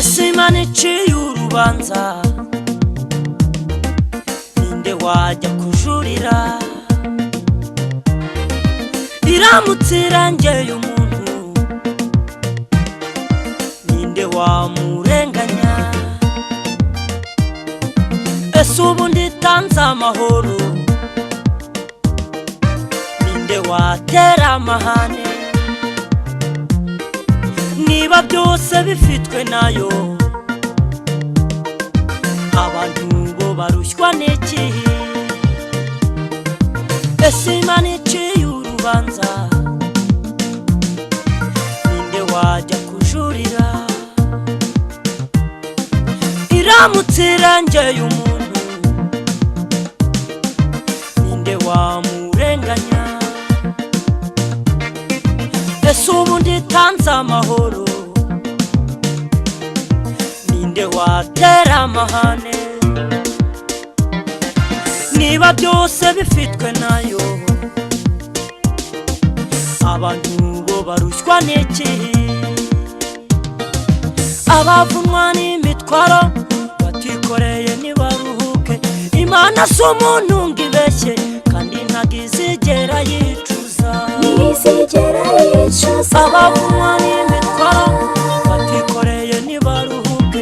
ese Imana iciye urubanza ninde wajya kujurira iramutse irangeye umuntu ninde wamurenganya ese ubundi itanze amahoro ninde watera amahane niba byose bifitwe nayo abantu bo barushywa n'iki ese Imana iciye urubanza ninde wajya kujurira iramutse irangeye umuntu ninde wamurenganya ese ubundi itanze amahoro ninde watera amahane niba byose bifitwe nayo abantu bo barushywa n'iki abavunwa n'imitwaro batikoreye nibaruhuke Imana si umuntu ngo ibeshye kandi ntabwo izigera yicuza abavunwa n'imitwaro batikoreye nibaruhuke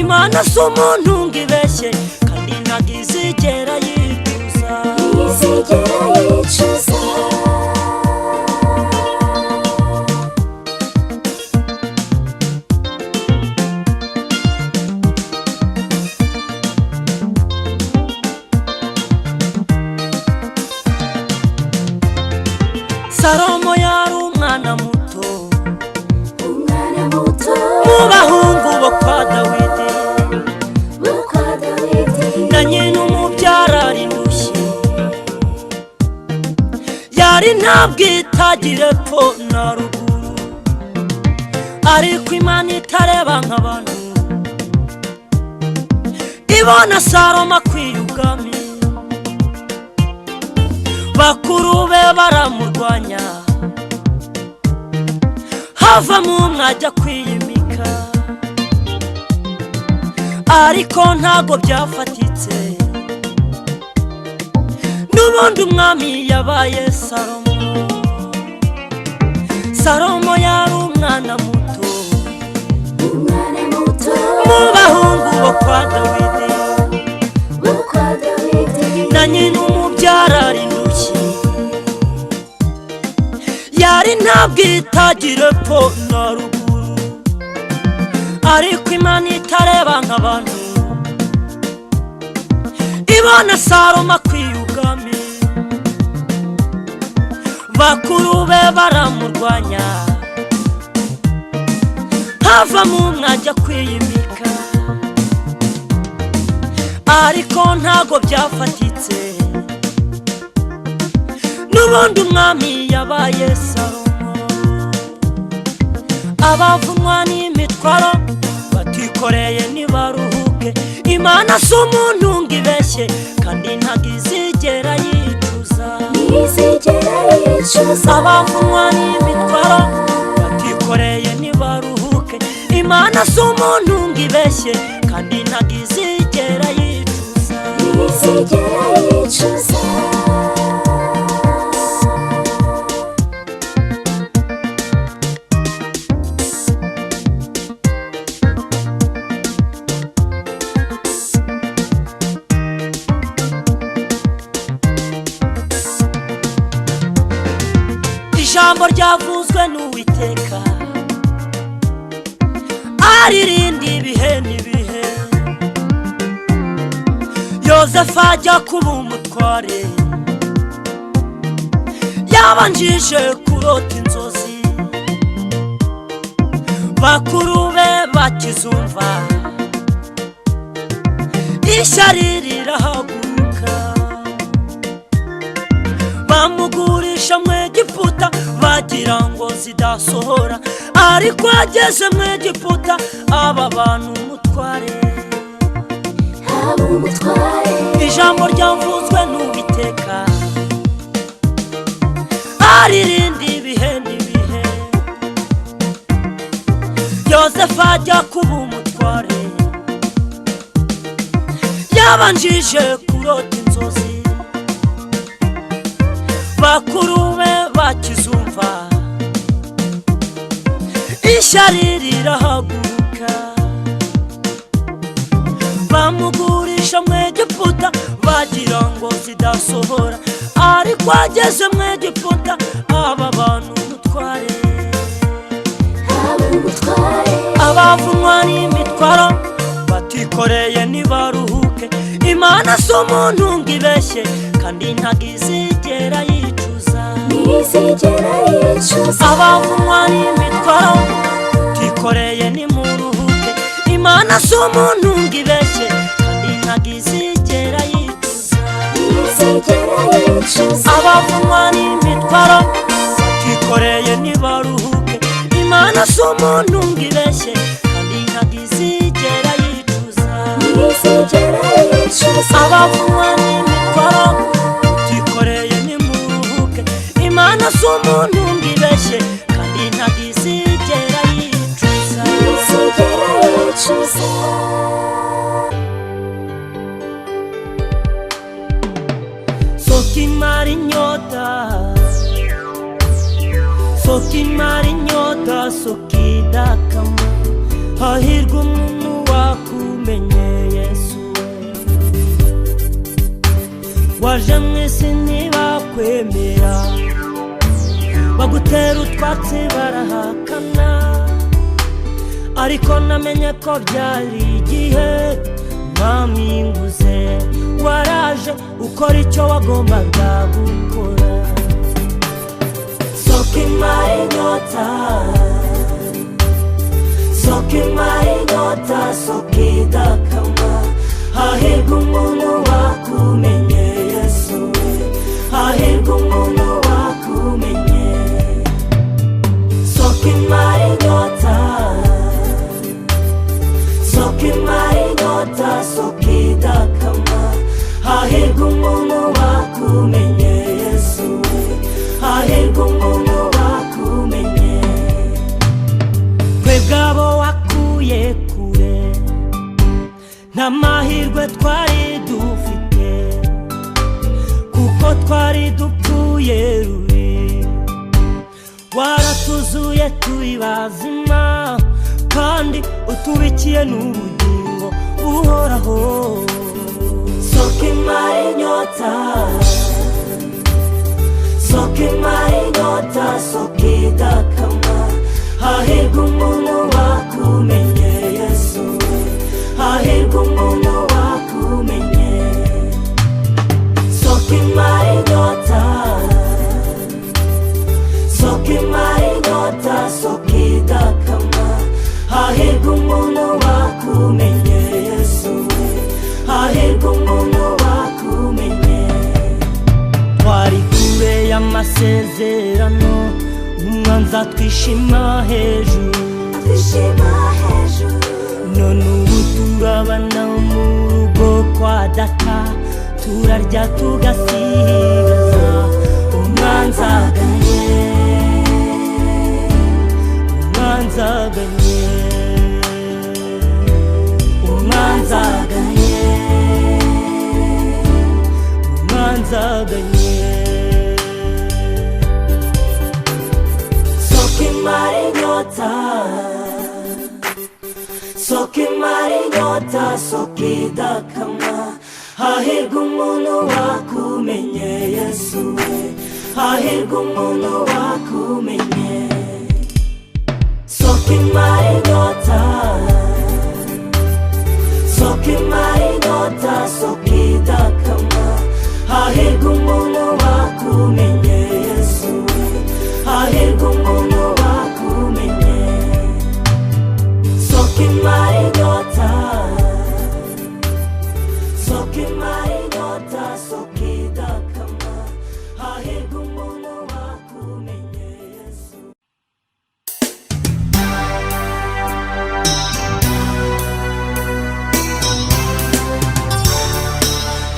Imana si umuntu ngo ibeshye kandi ntabwo izigera yicuza Salomo yari umwana muto mu bahungu bo kwa Dawidi na nyina umubyara ari ndushye yari ntabwo itagire epfo na ruguru ariko Imana itareba nk'abantu ibona Salomo akwiye ubwami bakuru be baramurwanya havamo umwe ajya kwiyimika ariko ntago byafatitse n'ubundi umwami yabaye Salomo yari umwana muto mu bahungu bo kwa Dawidi na nyina umubyara ari ndushye yari ntabwo itagira epfo na ruguru ariko Imana itareba nk'abantu ibona Salomo akwiye ubwami bakuru be baramurwanya havamo umwe ajya kwiyimika ariko ntago byafatitse n'ubundi umwami yabaye Salomo abavunwa n'imitwaro batikoreye nibaruhuke Imana si umuntu ngo ibeshye kandi ntabwo izigera yicuza abavunwa n'imitwaro batikoreye nibaruhuke Imana si umuntu ngo ibeshye kandi ntabwo izigera yicuza ijambo ryavuzwe n'Uwiteka aririnda ibihe n'ibihe Yozefu ajya kuba umutware yabanjije kurota inzozi bakuru be bakizumva ishyari rirahaguruka bamugurisha mu Egiputa bagira ngo zidasohora ariko ageze mu Egiputa aba bantu umutware ijambo ryavuzwe n'Uwiteka aririnda ibihe n'ibihe Yozefu ajya kuba umutware yabanjije kurota inzozi bakuru be bakizumva ishyari rirahaguruka bamugurisha mu Egiputa bagira ngo zidasohora ariko ageze mu Egiputa aba bantu umutware abavunwa n'imitwaro batikoreye nibaruhuke Imana si umuntu ngo ibeshye kandi ntagizigera yicuza abavunwa n'imitwaro batikoreye nimuruhuke Imana si umuntu ngo ibeshye kandi ntagizigera yicuza abavunwa n'imitwaro batikoreye nibaruhuke Imana si umuntu ngo ibeshye kandi ntagizigera yicuza abavunwa n'imitwaro batikoreye nimuruhuke Imana si umuntu ngo ibeshye kandi ntagizigera yicuza Sokimara inyota Sokimara inyota sokidakama hahirwa umuntu wakumenye Yesu waje mwisi ntibakwemera bagutera utwatsi barahakana ariko namenye ko byari igihe mwamwinguze waraje ukora icyo wagombaga gukora Sokimara inyota Sokimara inyota sokidakama hahirwa umuntu wakumenye Yesu hahirwa umuntu wakumenye Sokimara inyota Sokimara inyota sokidakama hahirwa umuntu wakumenye Yesu hahirwa umuntu wakumenye twebwabo wakuye kure n'amahirwe twari dufite kuko twari dupfuye rubi waratuzuye turi bazima kandi utubikiye n'ubugingo uhoraho Sokimara inyota Sokimara inyota sokidakama hahirwa umuntu wakumenye Yesu hahirwa umuntu wakumenye Sokimara inyota Sokimara inyota sokidakama hahirwa umuntu wakumenye Yesu hahirwa umuntu wakumenye twari kure y'amasezerano umwanza twishima hejuru none ubu turabana mu rugo kwa data turarya tugasigaza umwanzaganye umwanzaganye umwanzaganye umwanzaganye Sokimara inyota Sokimara inyota sokidakama hahirwa umuntu wakumenye Yesu hahirwa umuntu wakumenye Sokimara inyota Sokimara inyota sokidakama hahirwa umuntu wakumenye Yesu hahirwa umuntu wakumenye Sokimara inyota Sokimara inyota sokidakama hahirwa umuntu wakumenye Yesu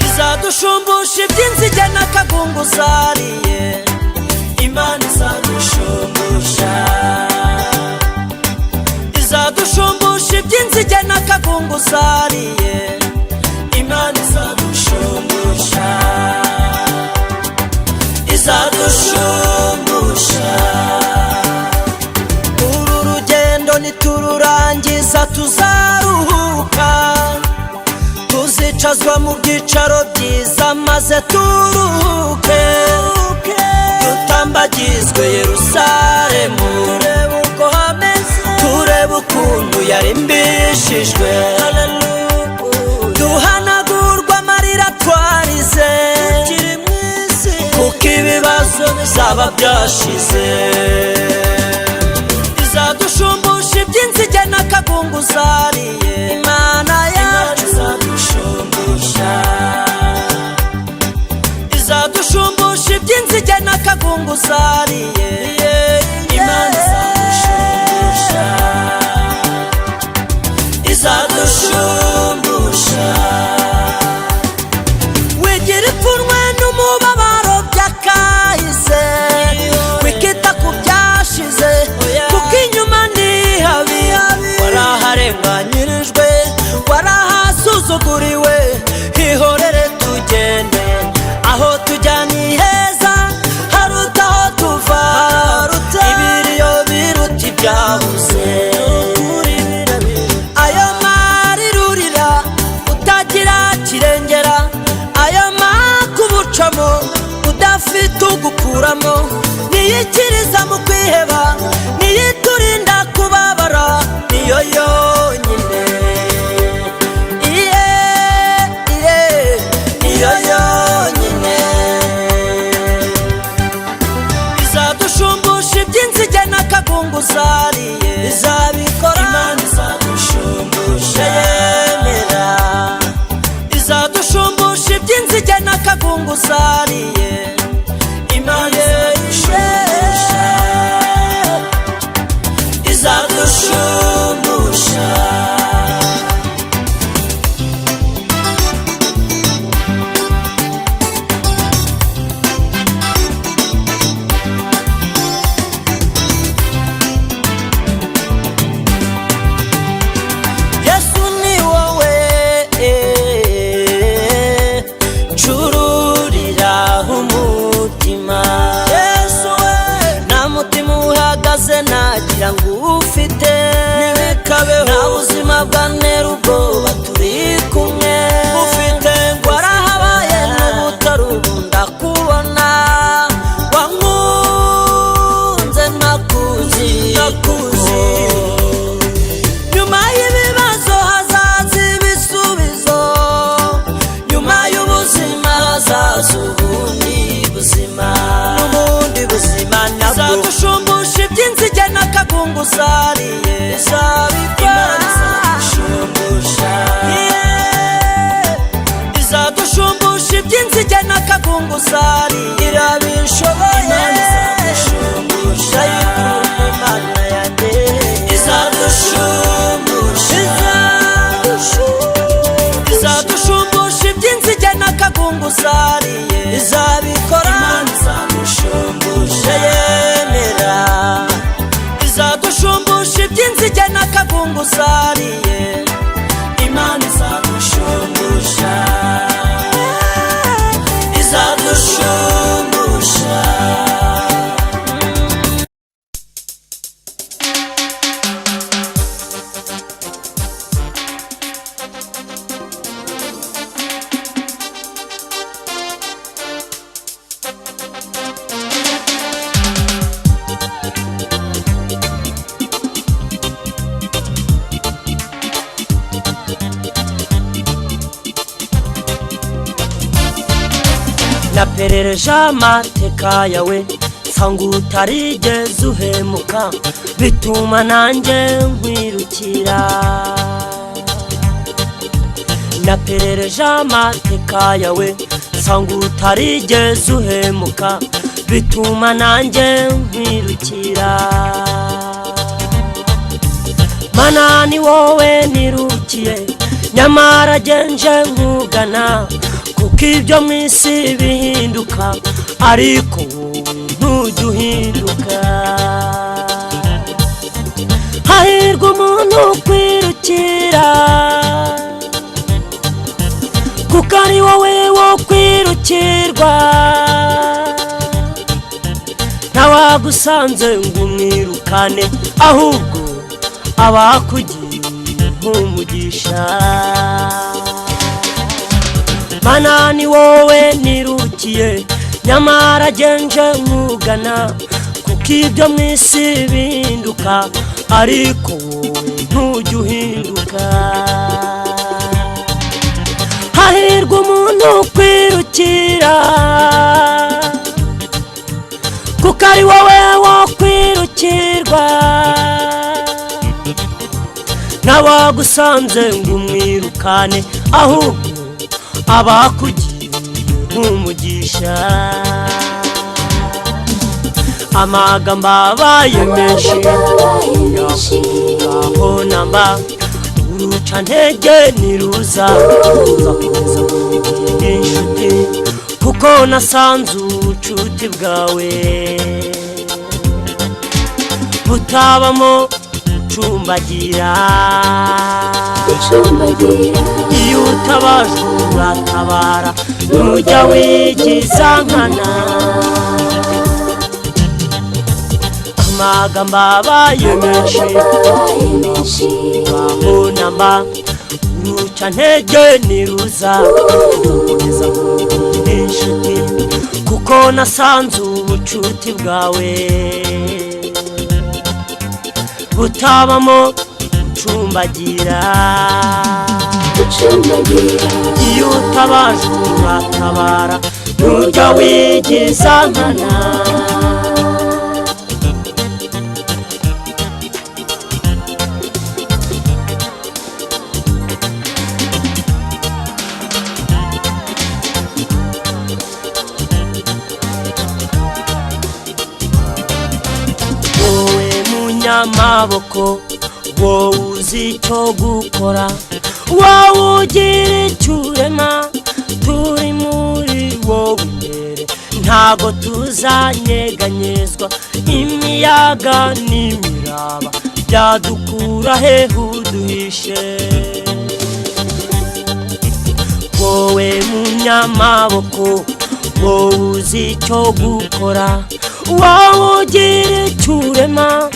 izadushumbusha iby'inzige n'akagungu zariye Imana izadushumbusha izadushumbusha iby'inzige n'akagungu zariye Imana nitururangiza tuzaruhuka tuzicazwa mu byicaro byiza maze turuhuke dutambagizwe Yerusalemu turebe uko hameze turebe ukuntu yarimbishijwe duhanagurwa amarira twarize tukiri mu isi kuko ibibazo bizaba byashize izadushumbusha iby'inzige n'akagungu zariye Imana yacu izadushumbusha izadushumbusha iby'inzige n'akagungu zariye Imana izadushumbusha izadushumbusha wigira ipfunwe n'umubabaro by'akahise wikita ku byashize kuko inyuma ni habi waraharenganyirijwe warahasuzuguriwe ihorere tugende aho tujya ni heza haruta aho tuva ibiriyo biruta ibyabuze ayo marirurira utagira kirengera ayo makubucamo udafite ugukuramo niyikiriza mu kwiheba niyiturinda kubabara niyo yonyine niyo yonyine izadushumbusha iby'inzige n'akagungu zariye izabikora Imana izadushumbusha yemera izadushumbusha iby'inzige n'akagungu zariye Imana izadushumbusha izadushumbusha Yesu ni wowe cururira umutima Yesu nta mutima uhagaze nagira ngo ufite ntibikabeho nta buzima bwantera ubwoba turi kumwe ufite ngo warahabaye n'ubutarubu ndakubona wankunze nakuzi nyuma y'ibibazo hazaza ibisubizo nyuma y'ubuzima hazaza ubundi buzima n'ubundi buzima nabwo izadushumbusha iby'inzige n'akagungu zariye izabikora izadushumbusha izadushumbusha iby'inzige n'akagungu zariye irabishoboye izadushumbusha Imana yanjye izadushumbusha izadushumbusha iby'inzige n'akagungu zariye izabikora Imana izadushumbusha yemera izadushumbusha iby'inzige n'akagungu zariye Imana izadushumbusha izadushumbusha naperereje amateka yawe nsanga utarigeze uhemuka bituma nanjye nkwirukira naperereje amateka yawe nsanga utarigeze uhemuka bituma nanjye nkwirukira Mana ni wowe nirukiye nyamara genje nkugana kuko ibyo mu isi bihinduka ariko ntujya uhinduka hahirwa umuntu ukwirukira kuko ari wowe wo kwirukirwa ntawagusanze ngo umwirukane ahubwo abakugira umugisha. Mana ni wowe nirukiye nyamara genje nkugana, kuko ibyo mwisi binduka ariko wowe ntujya uhinduka. Hahirwa umuntu kwirukira, kuko ari wowe wo kwirukirwa. N'abagusanze ngo umwirukane, ahubwo abakugira umugisha. Amagambo abaye menshi yakubaho namba, uruca ntege niruza uzakomeza kugira inshuti, kuko nasanze ubucuti bwawe butabamo gucumbagira. Iyo utabajwe uratabara, ntujya wigiza nkana. Amagambo abaye menshi yakubaho namba, uruca ntege niruza uzakomeza kugira inshuti, kuko nasanze ubucuti bwawe butabamo gucumbagira. Iyo utabajwe uratabara, ntujya wigiza nkana. Wowe munyamaboko, wowe uzi icyo gukora, wowe ugira icyo urema, turi muri wowe imbere ntago tuzanyeganyezwa. Imiyaga n'imiraba byadukura hehe uduhishe. Wowe munyamaboko, wowe uzi icyo gukora, wowe ugira icyo urema,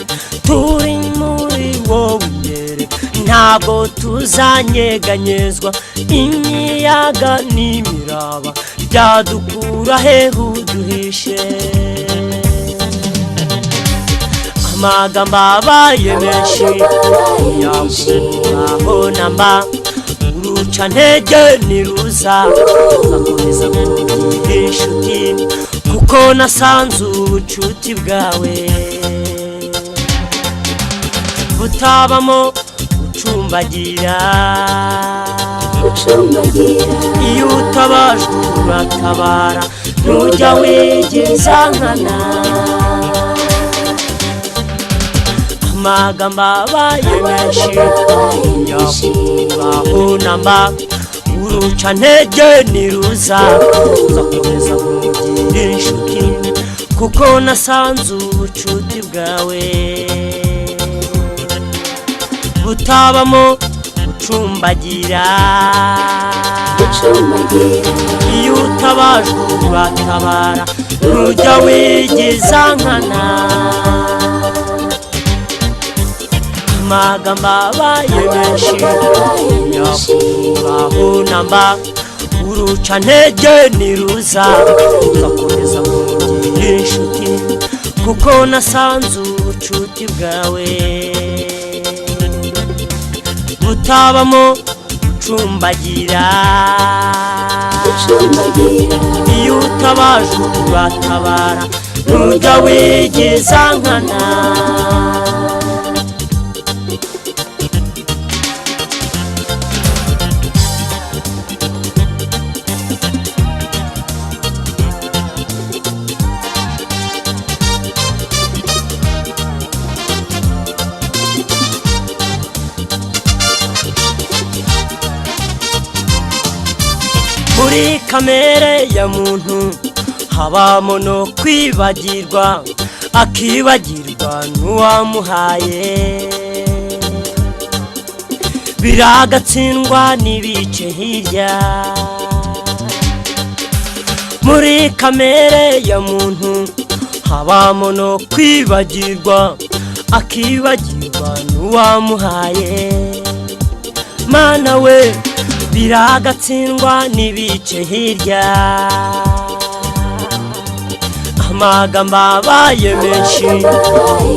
turi muri wowe imbere ntago tuzanyeganyezwa. Imiyaga n'imiraba byadukura hehe uduhishe. Amagambo abaye menshi yakubaho namba, uruca ntege niruza uzakomeza kugira inshuti, kuko nasanze ubucuti bwawe butabamo gucumbagira. Iyo utabajwe uratabara, ntujya wigiza nkana. Amagambo abaye menshi yakubaho namba, uruca ntege niruza uzakomeza kugira inshuti, kuko nasanze ubucuti bwawe butabamo gucumbagira. Iyo utabajwe uratabara, ntujya wigiza nkana. Amagambo abaye menshi yakubaho namba, uruca ntege niruza uzakomeza kugira inshuti, kuko nasanze ubucuti bwawe butabamo gucumbagira. Iyo utabajwe uratabara, ntujya wigiza nkana. Muri kamere ya muntu habamo no kwibagirwa, akibagirwa n'uwamuhaye. Biragatsindwa n'ibice hirya. Muri kamere ya muntu habamo no kwibagirwa, akibagirwa n'uwamuhaye mana we biragatsindwa n'ibice hirya amagambo abaye menshi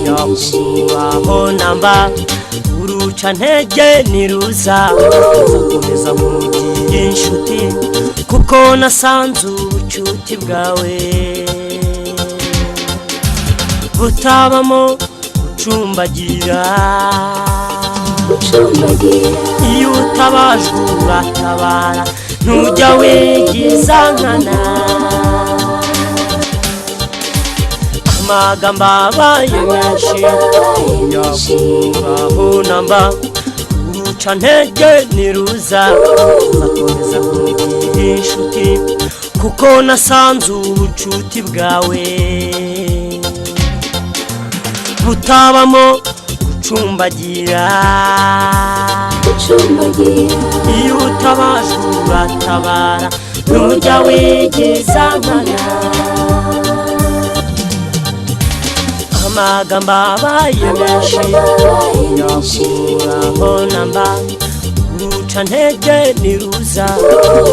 yakuraho namba uruca ntege niruza uzakomeza mugihe inshuti kuko nasanze ubucuti bwawe butabamo gucumbagira iyo utabajwe uratabara ntujya wigiza nkana amagambo abaye menshi yakuraho namba uruca ntege niruza uzakomeza kugira inshuti kuko nasanze ubucuti bwawe butabamo gucumbagira iyo utabajwe uratabara ntujya wigiza nkana amagambo abaye menshi yakuraho namba uruca ntege niruza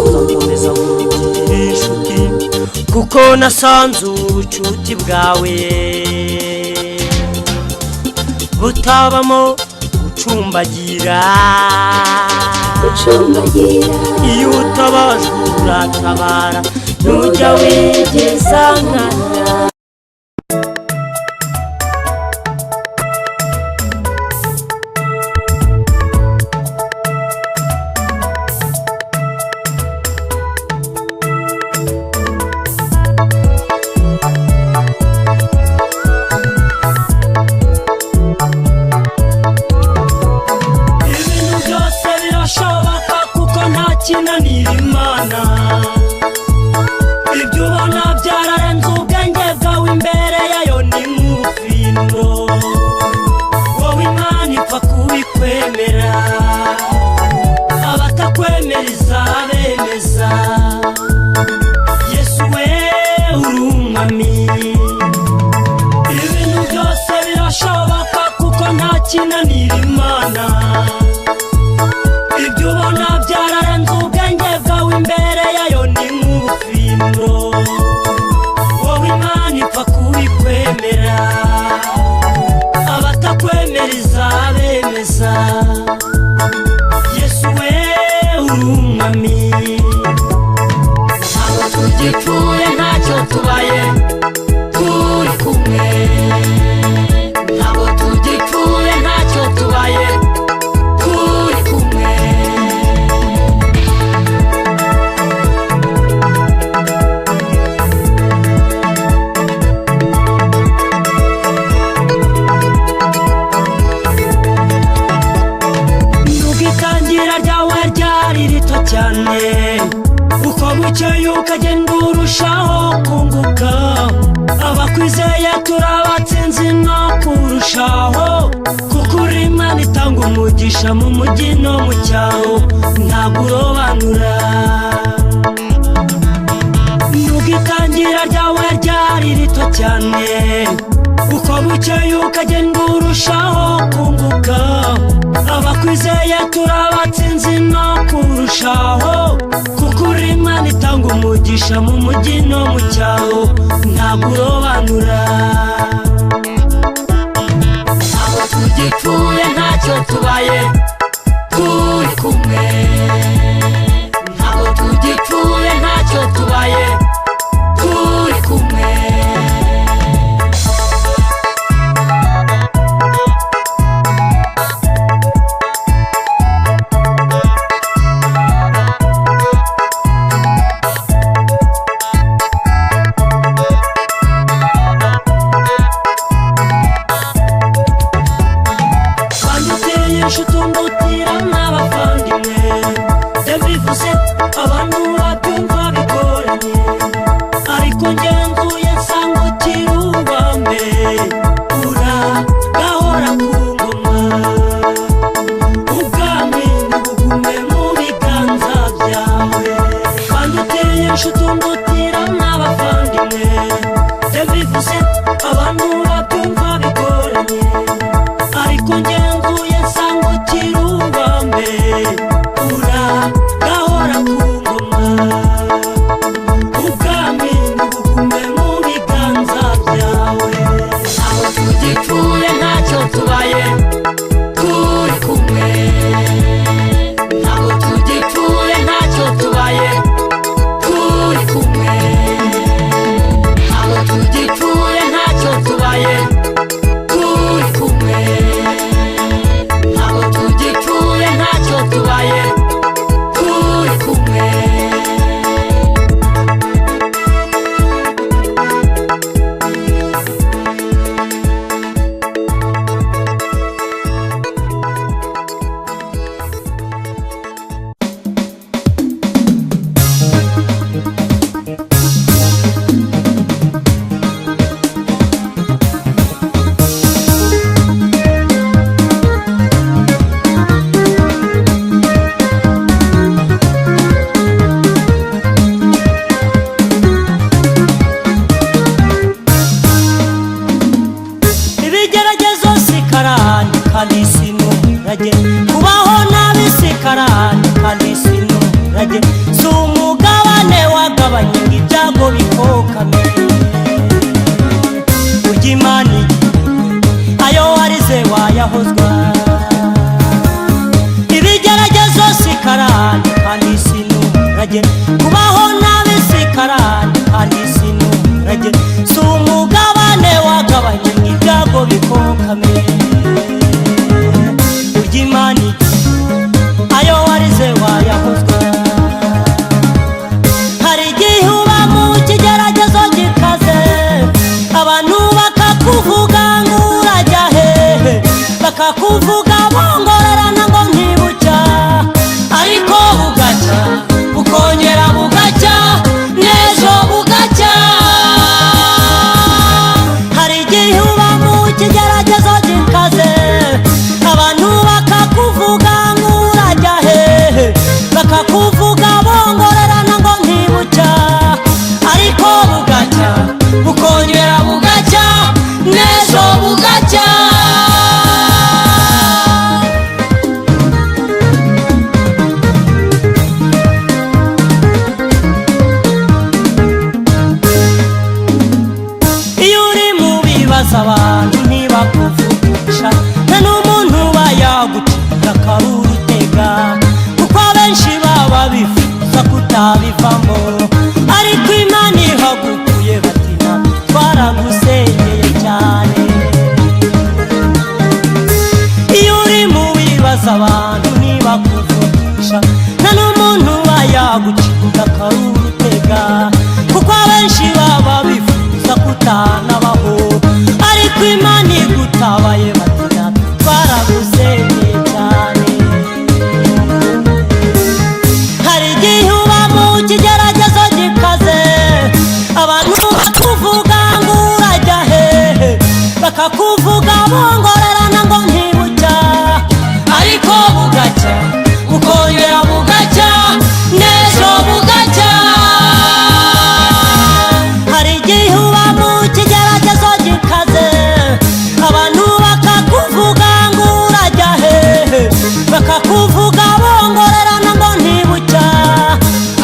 uzakomeza kugira inshuti kuko nasanze ubucuti bwawe butabamo gucumbagira iyo utabajwe uratabara ntujya wigiza nkana INDIRIMBO ibyo ubona byararenze ubwenge bwawe imbere yayo ni nk'ubufindo wowe Imana ipfa kubikwemera abatakwemera izabemeza Yesu we uri umwami ibintu byose birashoboka kuko nta kinanira Imana ibyo ubona byararenze ubwenge bwawe imbere yayo ni nk'ubufindo wowe Imana ipfa kubikwemera abatakwemera izabemeza Yesu we uri umwami ntabwo tugipfuye ntacyo tubaye turi kumwe ntabwo tugipfuye ntacyo tubaye turi kumwe itangira ryawe ryari rito cyane uko bukeye ukagenda urushaho kunguka abakwizeye turabatsinzi no kurushaho kuko uri Imana itanga umugisha mu mujyi no mu cyaro ntabwo urobanura itangira ryawe ryari rito cyane uko bukeye ukagenda urushaho kunguka abakwizeye turabatsinzi no kurushaho kuko uri Imana itanga umugisha mu mujyi no mu cyaro ntabwo urobanura ntabwo tugipfuye ntacyo tubaye turi kumwe ntabwo tugipfuye ntacyo tubaye turi kumwe nshutumbutira n'abavandimwe ndabivuze abantu babyumva bigoranye ariko ngenzuye nsanga ukiri ubambe uragahora ku ngoma ubwami ntibugume mu biganza byawe kandi uteye nshutumbutira n'abavandimwe ndabivuze abantu babyumva bigoranye ariko n'umurage kubaho n'abisikarani kandi si n'umurage si umugabane wagabanye ngo ibyago bikokame ujya Imana ayo warize wayahozwa ibigeragezo sikarani kandi si n'umurage kubaho n'abisikarani kandi si n'umurage si umugabane wagabanye ngo ibyago bikokame ujya Imana ayo warize wayahozwa hari igihe uba mu kigeragezo gikaze abantu bakakuvuga ngo urajya hehe bakakuvuga bongorerana ngo ntibucya ariko bugacya bukongera bugacya n'ejo bugacya hari igihe uba mu kigeragezo gikaze abantu bakakuvuga ngo urajya hehe bakakuvuga bongorerana ngo ntibucya ariko bugacya bukongera bugacya n'ejo bugacya iyo uri mu bibazo abantu ntibakuvugisha nta n'umuntu uba yagucira akarurutega kuko abenshi baba bifuza kutabivamo ariko Imana ihagukuye batina twaragusengeye cyane iyo uri mu bibazo abantu ntibakuvugisha nta n'umuntu uba yagucira akarurutega kuko abenshi baba bifuza kutanabaho ariko Imana igutabaye batina twaragusengeye cyane hari igihe uba mu kigeragezo gikaze abantu bakuvuga ngo urajya hehe bakakuvuga bongorerana ngo ntibucya ariko bugacya bukongera bugacya n'ejo bugacya hari igihe uba mu kigeragezo gikaze abantu bakakuvuga ngo urajya hehe bakakuvuga bongorerana ngo ntibucya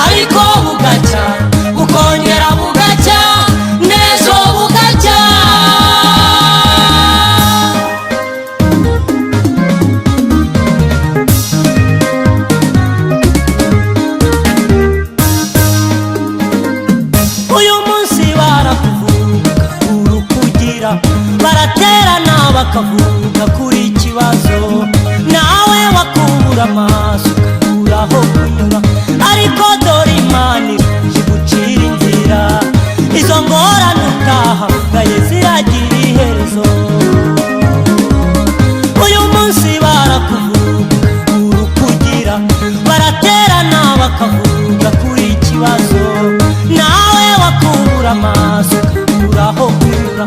ariko bugacya bukongera bugacya n'ejo bugacya uyu munsi barakuvuga urukugira baraterana bakavuga kuri ikibazo nawe wakubura amaso ukabura aho kunyura ariko dore Imana igucira inzira izo ngorane utahamagaye ziragira iherezo uyu munsi barakuvuga urukugira baraterana bakavuga kuri ikibazo nawe wakubura amaso ukabura aho kunyura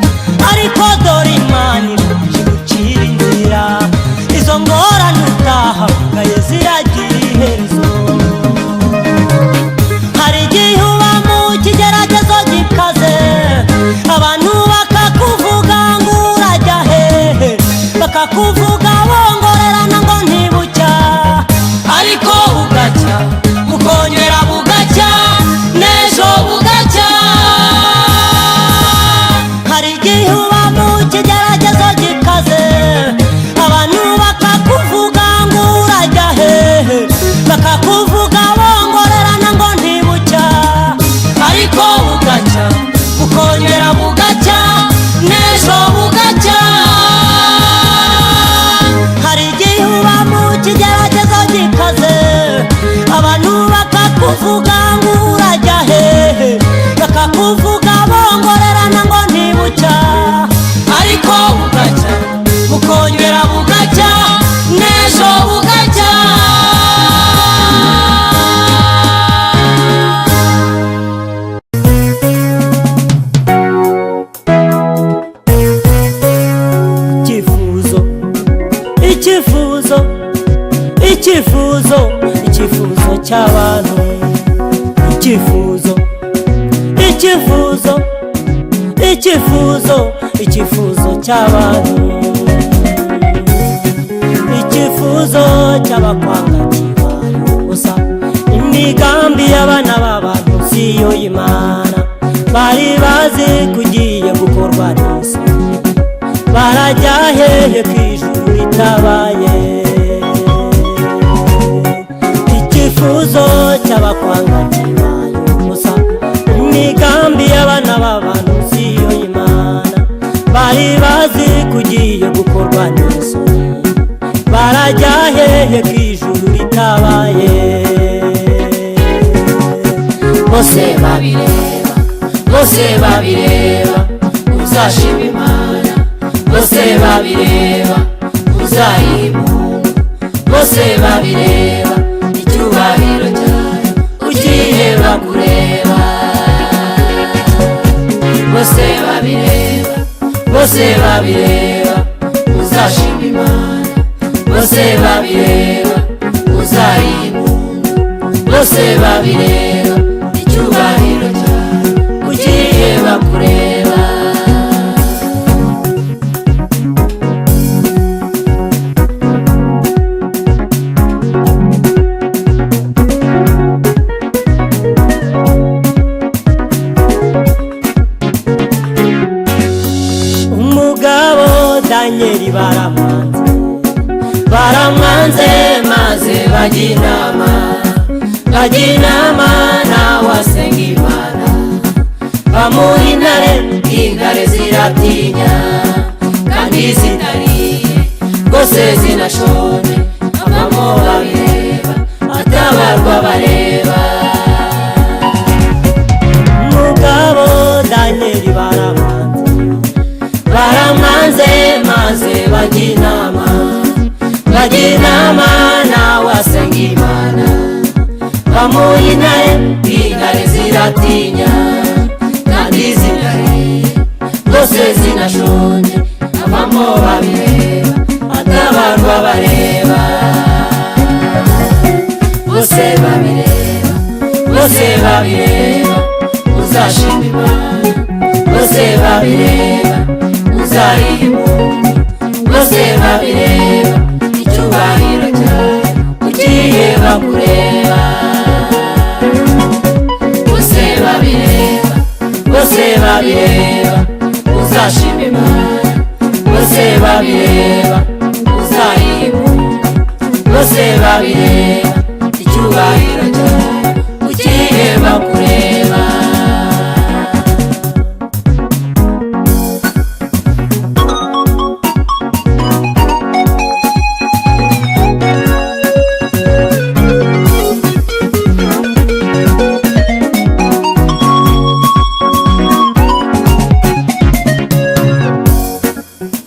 ariko dore Imana igucira inzira izo ngorane utahamagaye ziragira iherezo hari igihe uba mu kigeragezo gikaze abantu bakakuvuga ngo urajya hehe bakakuvuga bongorerana ngo ntibucya ariko bugacya bukongera bugacya n'ejo bugacya hari igihe uba mu kigeragezo gikaze abantu bakakuvuga ngo urajya hehe bakakuvuga bongorerana ngo ntibucya ariko bugacya bukongera bugacya n'ejo bugacya hari igihe uba mu kigeragezo gikaze abantu bakakuvuga ngo urajya hehe bakakuvuga bongorerana ngo ntibucya ariko bugacya bukongera bugacya n'ejo bugacya icyifuzo cy'abantu icyifuzo cy'abantu icyifuzo cy'abakwanga kibaye ubusa imigambi y'abana b'abantu siyo y'Imana bari bazi kugiye gukorwa n'isoni barajya hehe ku ijuru ritabaye icyifuzo cy'abakwanga kibaye ubusa imigambi y'abana b'abantu siyo y'Imana bari bazi kugiye gukorwa n'isoni barajya hehe ku ijuru ritabaye bose babireba bose babireba uzashima Imana bose babireba uzayibunga bose babireba icyubahiro cyayo ugiye bakureba bose babireba bose babireba uzashima Imana bose babireba uzayibunga bose babireba icyubahiro cyayo ugiye bakureba umugabo Danieli baramwanze maze bajya inama nawe asenga Imana bamuha intare ziratinya kandi zitariye rwose zinashonje abamo babireba atabarwa bareba umugabo Danieli baramwanze maze bajya inama nawe asenga Imana bamuha intare ziratinya kandi zitariye rwose zinashonje abamo babireba atabarwa bareba bose babireba bose babireba uzashima Imana bose babireba uzayibunga bose babireba icyubahiro cyayo ugiye bakureba bose babireba bose babireba uzashima Imana bose babireba uzayibunga bose babireba icyubahiro cyayo ugiye bakureba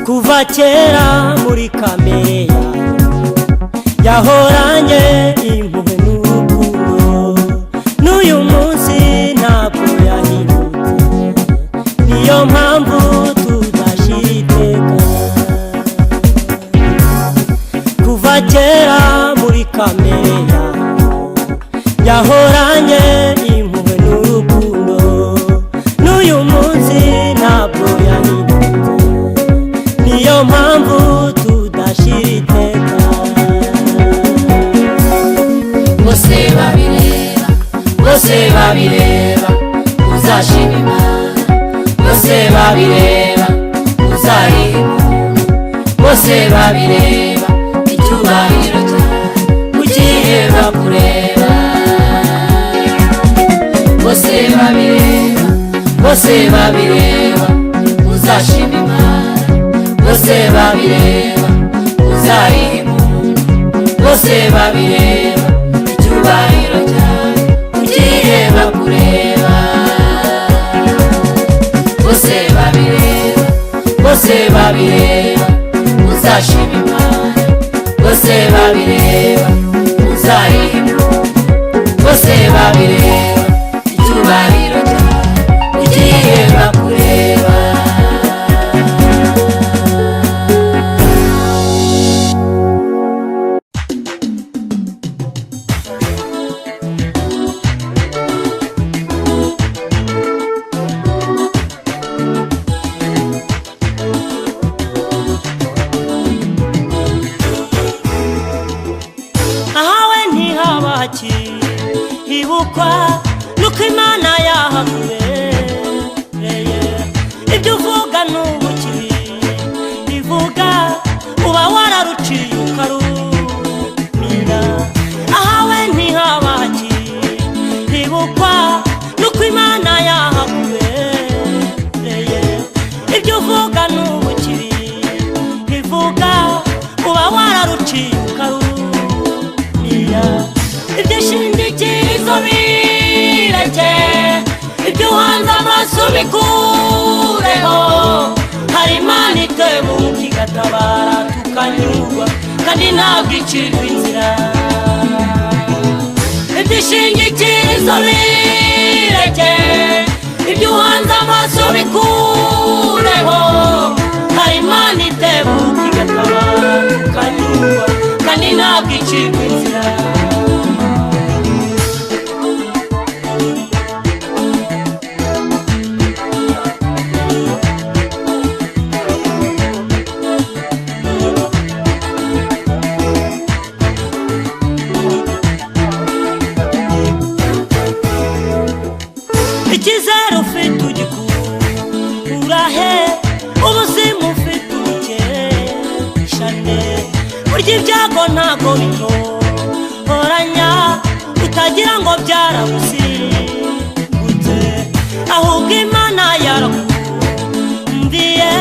kuva kera muri kamere yahoranye impuhwe n'urukundo n'uyu munsi ntabwo yahindutse niyo mpamvu tudashira iteka kuva kera muri kamere yahoranye impuhwe n'urukundo n'uyu munsi ntabwo yahindutse niyo mpamvu tudashira iteka bose babireba bose babireba uzashima Imana bose babireba uzayibunga bose babireba icyubahiro cyayo ugiye bakureba bose babireba bose babireba uzashima Imana bose babireba uzayibunga bose babireba icyubahiro cyayo ugiye bakureba bose babireba bose babireba uzashima Imana bose babireba uzayibunga bose babireba icyubahiro cyayo ugiye bakureba ntibukwa nuko Imana yahakubereye ibyo uvuga n'ubukiri bivuga uba wararuciye ukarumira ahawe ntihabaki ntibukwa nuko Imana yahakubereye ibyo uvuga n'ubukiri bivuga uba wararuciye ukarumira ibyo shingikirizo bireke ibyo uhanze amaso bikureho hari Imana itebuka igatabara tukanyurwa kandi ntabwo icirwa inzira ibyo shingikirizo bireke ibyo uhanze amaso bikureho hari Imana itebuka igatabara tukanyurwa kandi ntabwo icirwa inzira ikizere ufite ugikura he ubuzima ufite ubukeshane burya ibyago ntago bitoranya utagira ngo byaragusimbutse ahubwo Imana yarakumviye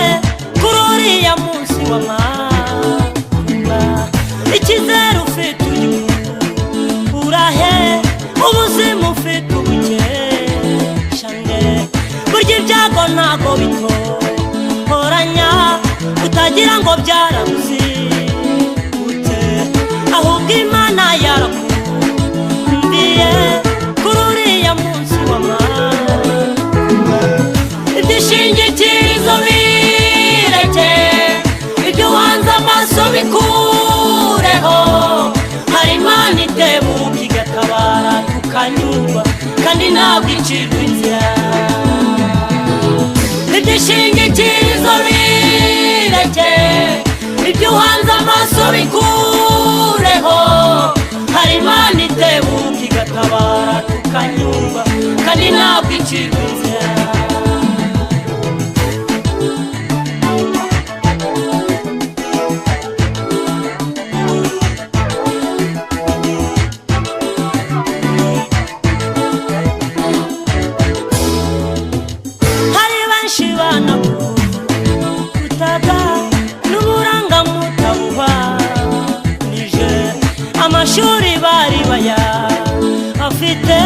kuri uriya munsi w'amakuba ikizere ufite ugikura he ubuzima ufite ubukeshane burya ibyago ntago bitoranya utagira ngo byaragusimbutse ahubwo Imana yarakumviye kuri uriya munsi w'amakuba ibyishingikirizo bireke ibyo uhanze amaso bikureho hari Imana itebuka igatabara tukanyurwa kandi ntabwo icirwa inzira ibyishingikirizo bireke ibyo uhanze amaso bikureho hari Imana itebuka igatabara tukanyurwa kandi ntabwo icirwa inzira amashuri bari baya afite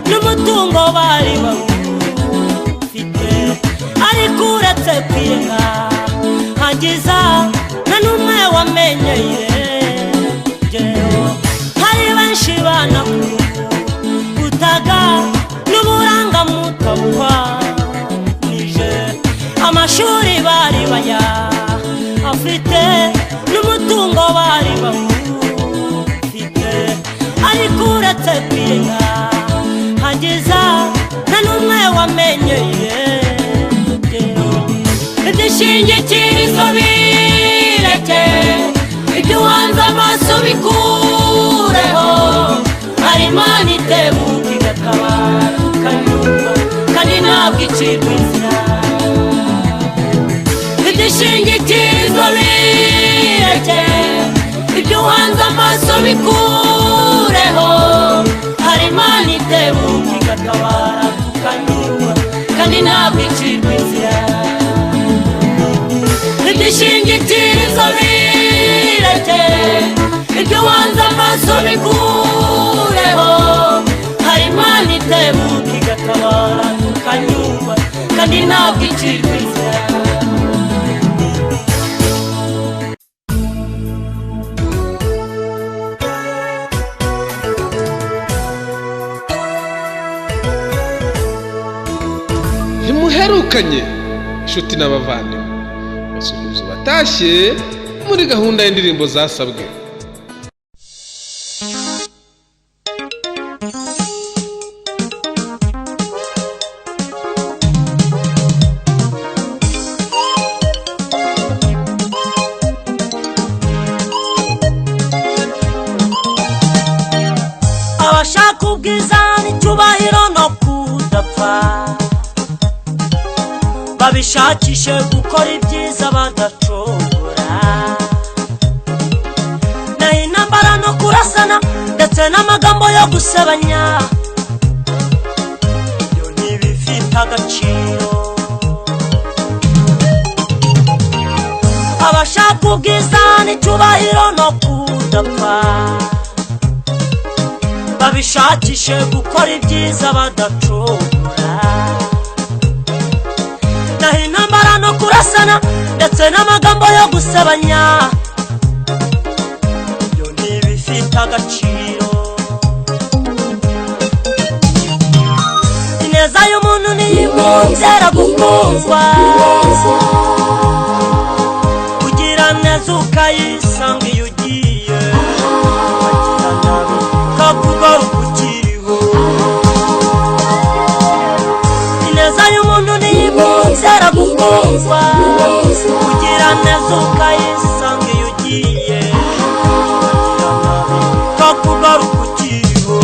n'umutungo bari bafite ariko uretse kwirenga hagiza nta n'umwe wamenye irengero hari benshi banakutaga n'uburangamutabwa nije amashuri bari baya afite n'umutungo bari bafite ariko uretse kwirenga hagiza nta n'umwe wamenye irengero ibyishingikirizo bireke ibyo uhanze amaso bikureho hari Imana itebuka igatabara tukanyurwa kandi ntabwo icirwa inzira ibyishingikirizo bireke ibyo uhanze amaso bikureho hari Imana itebuka igatabara tukanyurwa kandi ntabwo icirwa inzira ibyishingikirizo bireke ibyo uhanze amaso bikureho hari Imana itebuka igatabara tukanyurwa kandi ntabwo icirwa inzira ntimuherukanye inshuti n'abavandimwe basuhuza batashye muri gahunda y'indirimbo zasabwe. abashaka ubwiza n'icyubahiro no kudapfa babishakishe gukora ibyiza badacogora naho intambara no kurasana ndetse n'amagambo yo gusebanya ibyo ntibifite agaciro abashaka ubwiza n'icyubahiro no kudapfa babishakishe gukora ibyiza badacogora naho intambara no kurasana ndetse n'amagambo yo gusebanya ibyo ntibifite agaciro ineza y'umuntu niyimwongera gukundwa kugira neza ukayisanga iyo ugiye wagira nabi kakugaruka ukiriho ineza y'umuntu niyimwongera gukundwa kugira neza ukayisanga iyo ugiye wagira nabi kakugaruka ukiriho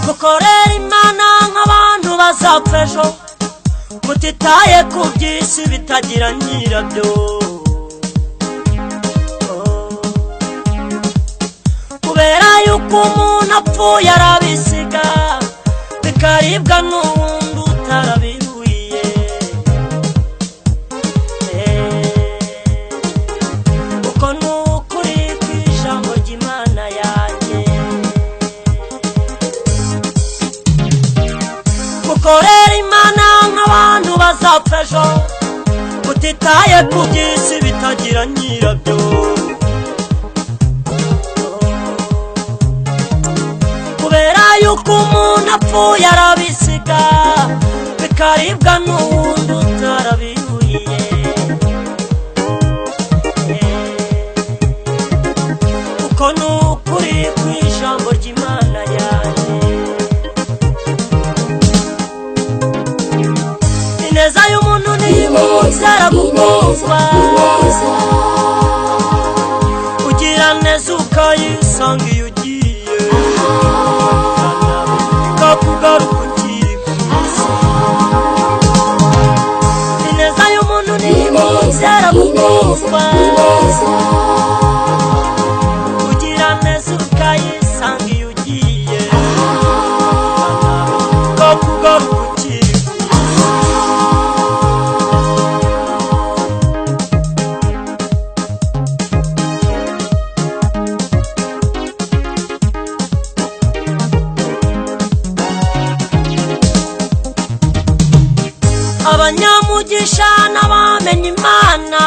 gukorera Imana nk'abantu bazapfa ejo mutitaye ku by'isi bitagira nyirabyo kubera yuko umuntu apfuye arabisiga bikaribwa n'uwundi utarabihuye uko ni ukuri kw'ijambo ry'Imana yanjye gukorera Imana nk'abantu bazapfa ejo mutitaye ku by'isi bitagira nyirabyo kubera yuko umuntu apfuye arabisiga bikaribwa n'uwundi utarabihuye uko ni ukuri kw'ijambo ry'Imana yanjye ineza y'umuntu niyimwongera gukundwa kugira neza ukayisanga iyo ugiye kakugaruka ukiriho ineza y'umuntu niyimwongera gukundwa kugira neza ukayisanga iyo ugiye kakugaruka ukiriho abanyamugisha n'abamenye Imana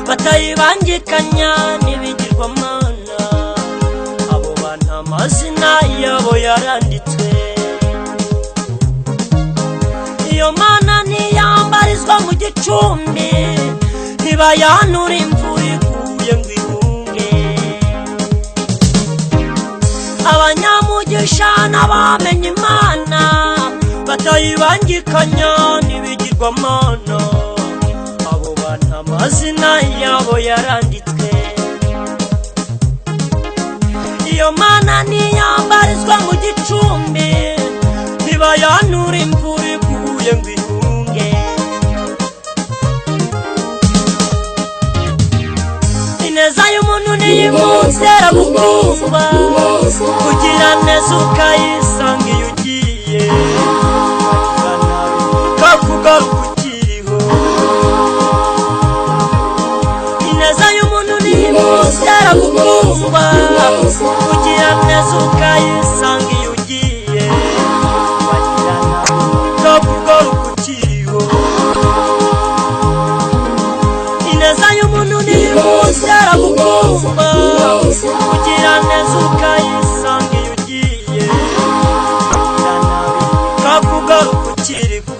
batayibangikanya n'ibigirwamana abo bantu amazina yabo yaranditswe iyo Mana ntiyambarizwa mu gicumbi ntibayanura imvura iguye ngo ihunge abanyamugisha n'abamenye Imana batayibangikanya n'ibigirwamana abo bantu amazina yabo yaranditswe iyo Mana ntiyambarizwa mu gicumbi ntibayanura imvura iguye ngo ihunge ineza y'umuntu niyimwongera gukundwa kugira neza ukayisanga iyo ugiye kakugaruka ukiriho ineza y'umuntu niyimwongera gukundwa kugira neza ukayisanga iyo ugiye wagira nabi kakugaruka ukiriho ineza y'umuntu niyimwongera gukundwa kugira neza ukayisanga iyo ugiye wagira nabi kakugaruka ukiriho